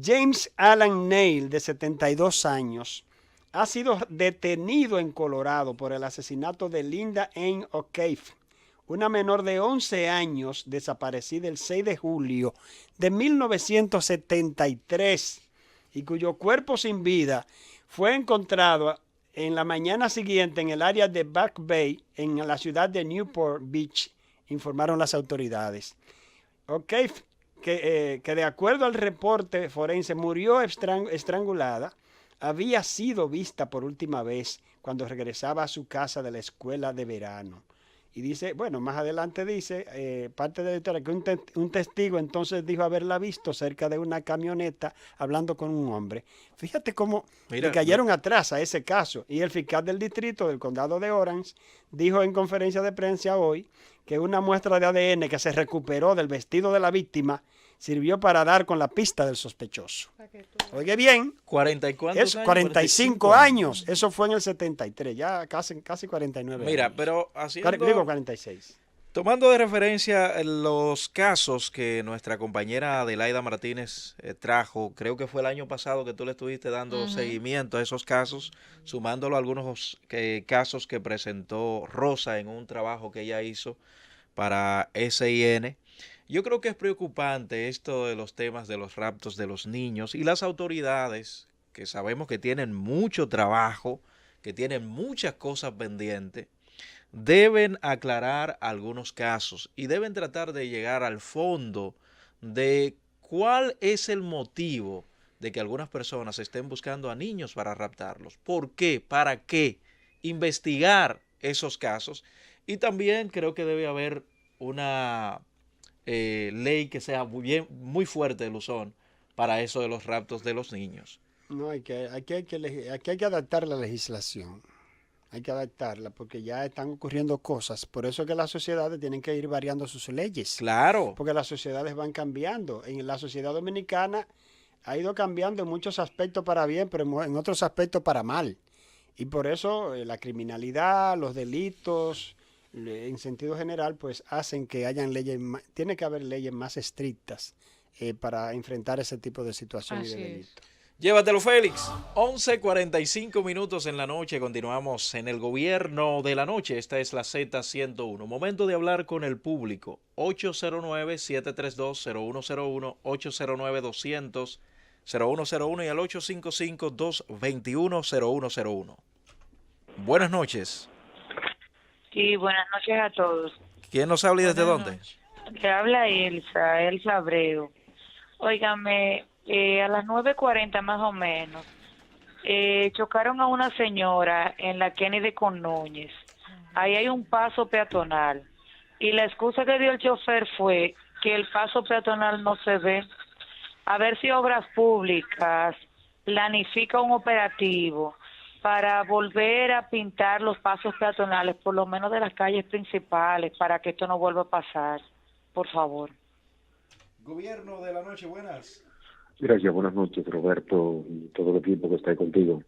James Alan Neal, de 72 años, ha sido detenido en Colorado por el asesinato de Linda Ann O'Keefe, una menor de 11 años desaparecida el 6 de julio de 1973 y cuyo cuerpo sin vida fue encontrado en la mañana siguiente en el área de Back Bay, en la ciudad de Newport Beach, informaron las autoridades. O'Keefe, que de acuerdo al reporte forense murió estrangulada, había sido vista por última vez cuando regresaba a su casa de la escuela de verano. Y dice, bueno, más adelante dice, parte de la historia, que un testigo entonces dijo haberla visto cerca de una camioneta hablando con un hombre. Fíjate cómo le cayeron atrás a ese caso. Y el fiscal del distrito del condado de Orange dijo en conferencia de prensa hoy que una muestra de ADN que se recuperó del vestido de la víctima sirvió para dar con la pista del sospechoso. Oye bien, 45 años. Eso fue en el 73, ya casi 49 Mira, años. Pero haciendo... Digo 46. Tomando de referencia los casos que nuestra compañera Adelaida Martínez trajo, creo que fue el año pasado que tú le estuviste dando seguimiento a esos casos, sumándolo a algunos casos que presentó Rosa en un trabajo que ella hizo para SIN. Yo creo que es preocupante esto de los temas de los raptos de los niños y las autoridades, que sabemos que tienen mucho trabajo, que tienen muchas cosas pendientes, deben aclarar algunos casos y deben tratar de llegar al fondo de cuál es el motivo de que algunas personas estén buscando a niños para raptarlos. ¿Por qué? ¿Para qué? Investigar esos casos. Y también creo que debe haber una ley que sea muy fuerte, Luzón, para eso de los raptos de los niños. No, aquí hay que adaptar la legislación. Hay que adaptarla porque ya están ocurriendo cosas. Por eso es que las sociedades tienen que ir variando sus leyes. Claro. Porque las sociedades van cambiando. En la sociedad dominicana ha ido cambiando en muchos aspectos para bien, pero en otros aspectos para mal. Y por eso la criminalidad, los delitos, en sentido general, pues hacen que hayan leyes, tiene que haber leyes más estrictas para enfrentar ese tipo de situaciones y Así de es. delitos. Llévatelo, Félix. 11:45 minutos en la noche. Continuamos en el gobierno de la noche. Esta es la Z101. Momento de hablar con el público. 809-732-0101, 809-200-0101 y al 855-221-0101. Buenas noches. Sí, buenas noches a todos. ¿Quién nos habla y desde dónde? Te habla Elsa Abreu. Óigame, a las 9:40 más o menos, chocaron a una señora en la Kennedy con Núñez. Ahí hay un paso peatonal. Y la excusa que dio el chofer fue que el paso peatonal no se ve. A ver si Obras Públicas planifica un operativo para volver a pintar los pasos peatonales, por lo menos de las calles principales, para que esto no vuelva a pasar. Por favor. Gobierno de la noche, buenas. Gracias, buenas noches, Roberto, y todo el equipo que está ahí contigo.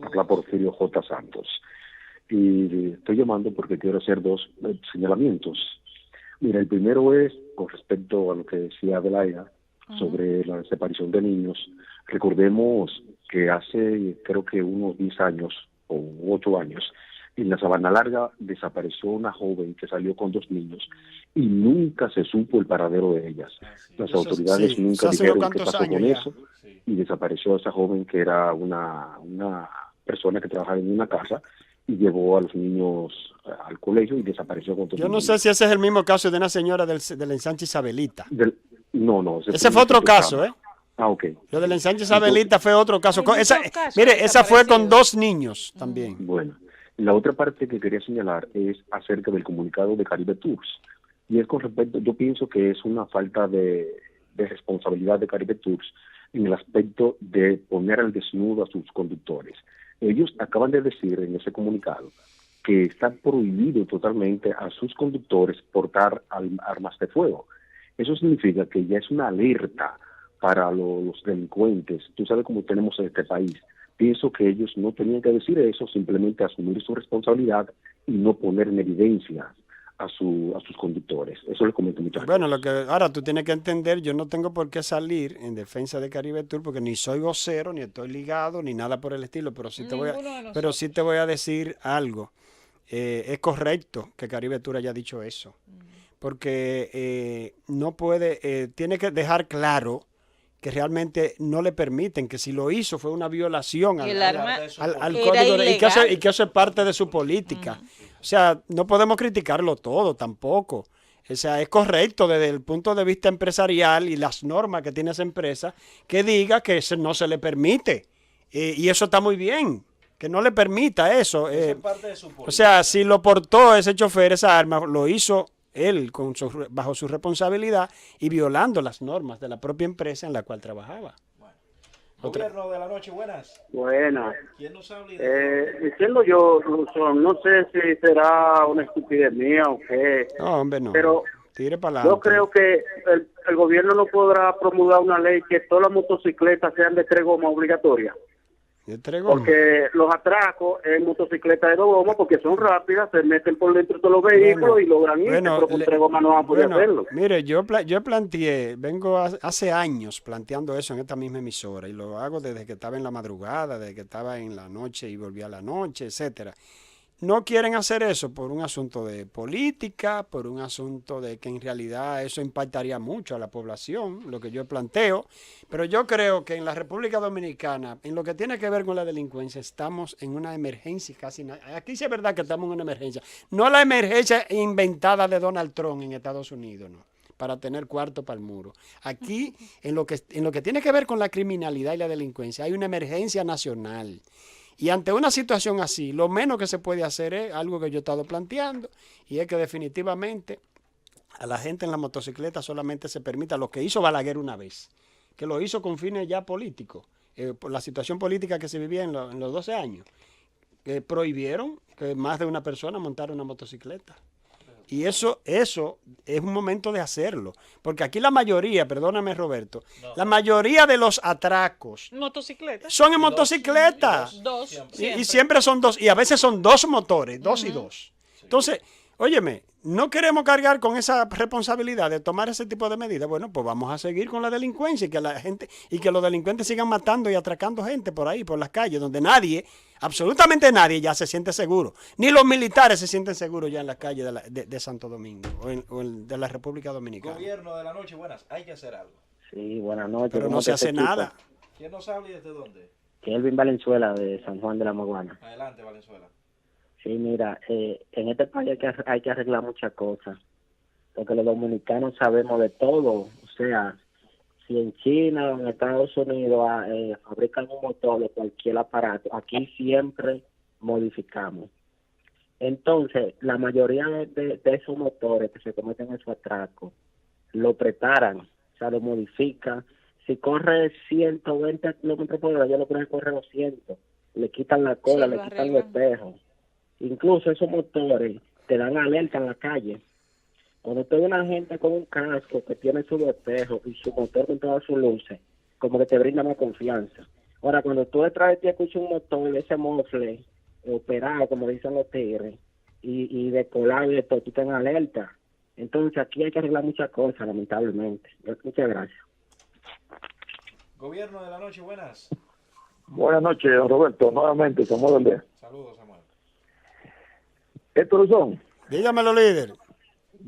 Habla Porfirio J. Santos. Y estoy llamando porque quiero hacer dos señalamientos. Mira, el primero es con respecto a lo que decía Adelaida sobre la desaparición de niños. Recordemos que hace, creo que unos 10 años o 8 años, en la Sabana Larga desapareció una joven que salió con 2 niños y nunca se supo el paradero de ellas. Las autoridades nunca dijeron qué pasó con eso y desapareció esa joven que era una persona que trabajaba en una casa y llevó a los niños al colegio y desapareció con 2 Yo no niños. sé si ese es el mismo caso de una señora del ensanche Isabelita. No. Ese fue otro caso, ¿eh? Ah, ok. Lo del ensanche Isabelita fue otro caso. Hay Esa, muchos casos mire, esa fue con 2 niños también. Bueno, la otra parte que quería señalar es acerca del comunicado de Caribe Tours. Y es con respecto, yo pienso que es una falta de responsabilidad de Caribe Tours en el aspecto de poner al desnudo a sus conductores. Ellos acaban de decir en ese comunicado que está prohibido totalmente a sus conductores portar armas de fuego. Eso significa que ya es una alerta para los delincuentes. Tú sabes cómo tenemos en este país. Pienso que ellos no tenían que decir eso, simplemente asumir su responsabilidad y no poner en evidencia a sus conductores. Eso les comento muchas Bueno, lo que ahora tú tienes que entender, yo no tengo por qué salir en defensa de Caribe Tour porque ni soy vocero, ni estoy ligado, ni nada por el estilo, pero sí te voy a decir algo. Es correcto que Caribe Tour haya dicho eso, porque no puede, tiene que dejar claro que realmente no le permiten, que si lo hizo fue una violación al código y que eso es parte de su política. O sea, no podemos criticarlo todo tampoco. O sea, es correcto desde el punto de vista empresarial y las normas que tiene esa empresa que diga que no se le permite. Y eso está muy bien, que no le permita eso. O sea, si lo portó ese chofer, esa arma, lo hizo él bajo su responsabilidad y violando las normas de la propia empresa en la cual trabajaba. Gobierno de la noche, buenas. Buenas. ¿Quién nos habla? Diciendo yo, no sé si será una estupidez mía o qué. No, hombre, no. Pero tire para yo adelante. creo que el gobierno no podrá promulgar una ley que todas las motocicletas sean de 3 gomas obligatorias. Porque los atracos en motocicletas de 2 gomas, porque son rápidas, se meten por dentro de todos los vehículos y logran irse, pero con 3 gomas no van a poder hacerlo. Mire, yo planteé, hace años planteando eso en esta misma emisora, y lo hago desde que estaba en la madrugada, desde que estaba en la noche y volví a la noche, etcétera. No quieren hacer eso por un asunto de política, por un asunto de que en realidad eso impactaría mucho a la población, lo que yo planteo. Pero yo creo que en la República Dominicana, en lo que tiene que ver con la delincuencia, estamos en una emergencia casi. Aquí sí es verdad que estamos en una emergencia. No la emergencia inventada de Donald Trump en Estados Unidos, no, para tener cuarto para el muro. Aquí, en lo que tiene que ver con la criminalidad y la delincuencia, hay una emergencia nacional. Y ante una situación así, lo menos que se puede hacer es algo que yo he estado planteando, y es que definitivamente a la gente en la motocicleta solamente se permita lo que hizo Balaguer una vez, que lo hizo con fines ya políticos, por la situación política que se vivía en los 12 años, que prohibieron que más de una persona montara una motocicleta. Y eso es un momento de hacerlo. Porque aquí la mayoría, perdóname Roberto, la mayoría de los atracos son en motocicleta. Y siempre son 2. Y a veces son 2 motores, 2 y 2. Entonces, óyeme, no queremos cargar con esa responsabilidad de tomar ese tipo de medidas. Bueno, pues vamos a seguir con la delincuencia y que la gente y que los delincuentes sigan matando y atracando gente por ahí, por las calles, donde nadie, absolutamente nadie ya se siente seguro. Ni los militares se sienten seguros ya en las calles de Santo Domingo o de la República Dominicana. Gobierno de la noche, buenas, hay que hacer algo. Sí, buenas noches. Pero no se hace nada. ¿Quién nos habla y desde dónde? Kelvin Valenzuela, de San Juan de la Maguana. Adelante, Valenzuela. Sí, mira, en este país hay que arreglar muchas cosas, porque los dominicanos sabemos de todo. O sea, si en China o en Estados Unidos fabrican un motor o cualquier aparato, aquí siempre modificamos. Entonces, la mayoría de esos motores que se cometen esos atracos, lo preparan, o sea, lo modifican. Si corre 120 kilómetros por hora, yo lo creo que corre 200. Le quitan la cola, le quitan los espejos. Incluso esos motores te dan alerta en la calle. Cuando te ve una gente con un casco que tiene sus espejos y su motor con todas sus luces, como que te brinda más confianza. Ahora, cuando tú detrás de ti escuchas un motor, ese mofle, operado, como dicen los tigres, y de colado y de todo, tú estás en alerta. Entonces, aquí hay que arreglar muchas cosas, lamentablemente. Muchas gracias. Gobierno de la noche, buenas. Buenas noches, don Roberto. Nuevamente, Samuel Aldea. Saludos, Samuel. Héctor Luzón. Dígamelo, líder.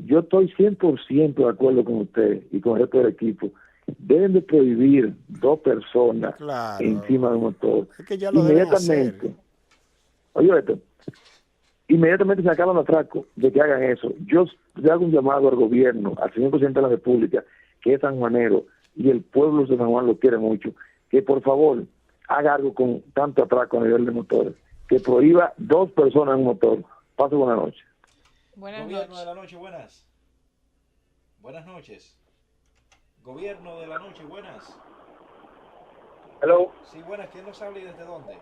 Yo estoy 100% de acuerdo con usted y con el resto del equipo. Deben de prohibir 2 personas encima de un motor. Es que ya lo deben hacer. Oye, esto, inmediatamente se acaban los atracos de que hagan eso. Yo le hago un llamado al gobierno, al señor presidente de la República, que es sanjuanero, y el pueblo de San Juan lo quiere mucho, que por favor haga algo con tanto atraco a nivel de motores, que prohíba 2 personas en un motor. Pase buena noche. Gobierno de la noche, buenas. Buenas noches. Gobierno de la noche, buenas. Hello. Sí, buenas. ¿Quién nos habla y desde dónde?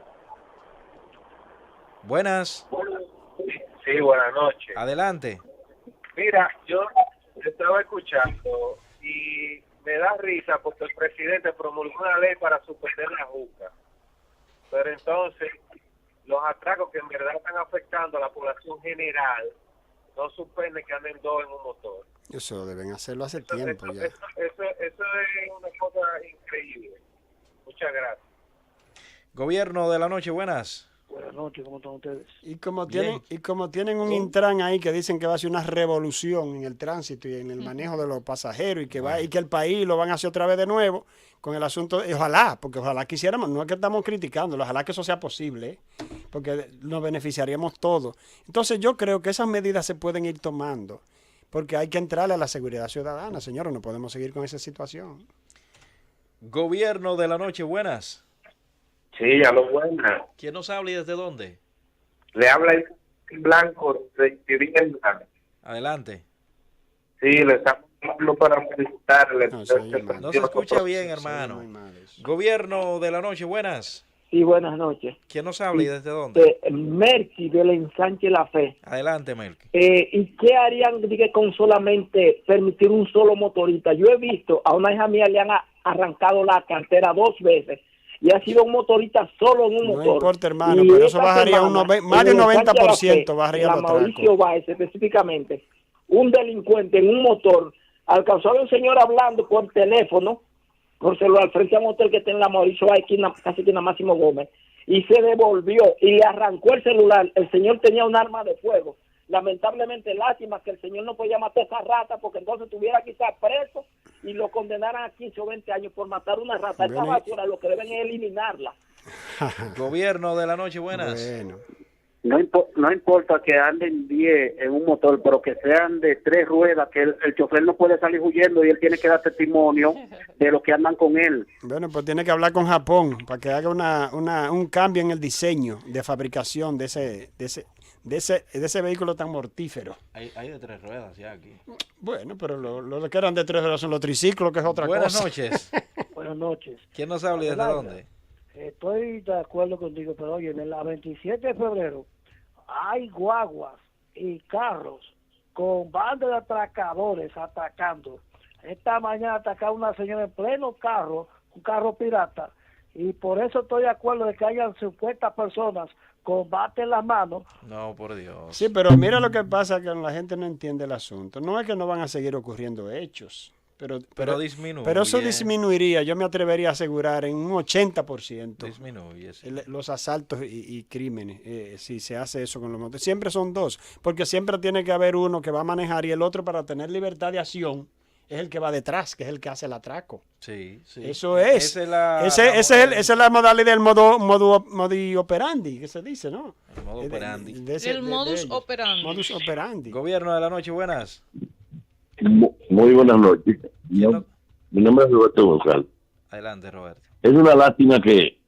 Buenas. Sí, buenas noches. Adelante. Mira, yo estaba escuchando y me da risa porque el presidente promulgó una ley para suspender la juca. Pero entonces, los atracos que en verdad están afectando a la población general, no suspenden que anden 2 en un motor. Eso deben hacerlo hace tiempo ya. Eso es una cosa increíble. Muchas gracias. Gobierno de la noche, buenas. Buenas noches, ¿cómo están ustedes? Y como tienen un Intran ahí que dicen que va a ser una revolución en el tránsito y en el manejo de los pasajeros y que el país lo van a hacer otra vez de nuevo con el asunto, ojalá quisiéramos, no es que estamos criticando, ojalá que eso sea posible, porque nos beneficiaríamos todos. Entonces yo creo que esas medidas se pueden ir tomando, porque hay que entrarle a la seguridad ciudadana, señores, no podemos seguir con esa situación. Gobierno de la noche, buenas. Sí, a lo buenas. ¿Quién nos habla y desde dónde? Le habla el Blanco de vivienda. Adelante. Sí, le estamos hablando para felicitarle. No se escucha bien, hermano. Gobierno de la noche, buenas. Sí, buenas noches. ¿Quién nos habla y desde dónde? Merky del Ensanche La Fe. Adelante, Merky. ¿Y qué harían con solamente permitir un solo motorista? Yo he visto a una hija mía le han arrancado la cartera 2 veces. Y ha sido un motorista solo en un motor. No importa, hermano, pero eso bajaría más de un 90%. Bajaría los Mauricio Báez, específicamente, un delincuente en un motor, alcanzó a un señor hablando por teléfono, por celular, frente a un motor que está en la Mauricio Báez, casi que en la Máximo Gómez, y se devolvió y le arrancó el celular. El señor tenía un arma de fuego. Lamentablemente, lástima que el señor no podía matar a esa rata, porque entonces estuviera quizás preso y lo condenaran a 15 o 20 años por matar una rata. Esta basura lo que deben es eliminarla. Gobierno de la noche, buenas. Bueno. No importa que anden 10 en un motor, pero que sean de 3 ruedas, que el chofer no puede salir huyendo y él tiene que dar testimonio de los que andan con él. Bueno, pues tiene que hablar con Japón para que haga un cambio en el diseño de fabricación de ese vehículo tan mortífero. Hay de 3 ruedas ya aquí. Bueno, pero los que eran de 3 ruedas son los triciclos, que es otra Buenas cosa. Noches. Buenas noches. ¿Quién nos habla y desde dónde? Estoy de acuerdo contigo, pero oye, en la 27 de febrero hay guaguas y carros con bandas de atracadores atacando. Esta mañana atacaron a una señora en pleno carro, un carro pirata, Y por eso estoy de acuerdo de que hayan supuestas personas con bate en las manos. No, por Dios. Sí, pero mira lo que pasa, que la gente no entiende el asunto. No es que no van a seguir ocurriendo hechos, pero disminuye. Pero eso disminuiría, yo me atrevería a asegurar, en un 80%. Disminuye, sí. Los asaltos y crímenes, si se hace eso con los motores. Siempre son dos, porque siempre tiene que haber uno que va a manejar y el otro, para tener libertad de acción, es el que va detrás, que es el que hace el atraco. Sí, sí. Eso es. Esa Esa es la modalidad del modi operandi, que se dice, ¿no? El modo operandi. El modus operandi. Modus operandi. Gobierno de la noche, buenas. Muy buenas noches. Mi nombre es Roberto González. Adelante, Roberto. Es una lástima que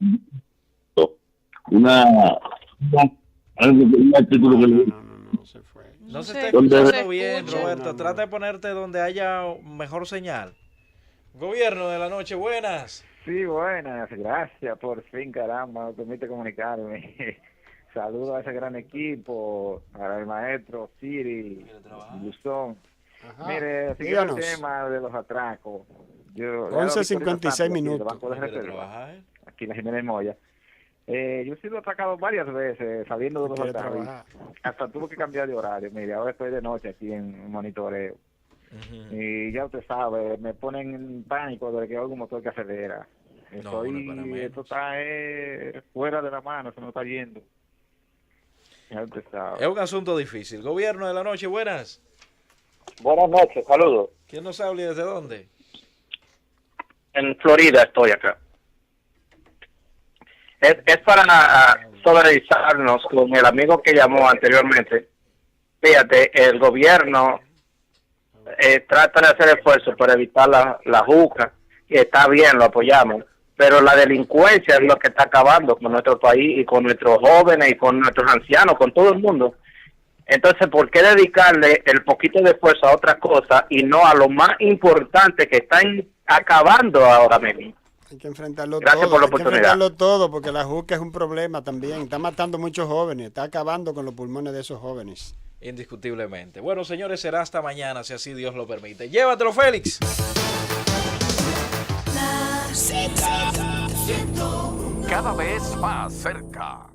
artículo que no se está escuchando bien, Roberto. Trata de ponerte donde haya mejor señal. Gobierno de la noche, buenas. Sí, buenas. Gracias, por fin, caramba, me permite comunicarme. Saludos a ese gran equipo, al maestro Siri, Luzón. Mire, siguiendo el tema de los atracos. 11:56 minutos. Aquí en la Jiménez Moya. Yo he sido atracado varias veces saliendo de los atracos. Hasta tuve que cambiar de horario. Mire, ahora estoy de noche aquí en monitoreo. Y ya usted sabe, me ponen en pánico de que oigo un motor que acelera. Esto está fuera de la mano, se me está yendo. Ya usted sabe. Es un asunto difícil. Gobierno de la noche, buenas. Buenas noches, saludos. ¿Quién nos habla y desde dónde? En Florida estoy acá. Es para solidarizarnos con el amigo que llamó anteriormente. Fíjate, el gobierno trata de hacer esfuerzos para evitar la juca, y está bien, lo apoyamos, pero la delincuencia es lo que está acabando con nuestro país y con nuestros jóvenes y con nuestros ancianos, con todo el mundo. Entonces, ¿por qué dedicarle el poquito de esfuerzo a otra cosa y no a lo más importante que están acabando ahora mismo? Hay que enfrentarlo Gracias todo. por la hay que oportunidad. enfrentarlo todo, porque la juca es un problema también. Está matando muchos jóvenes, está acabando con los pulmones de esos jóvenes. Indiscutiblemente. Bueno, señores, será hasta mañana, si así Dios lo permite. Llévatelo, Félix. Cada vez más cerca.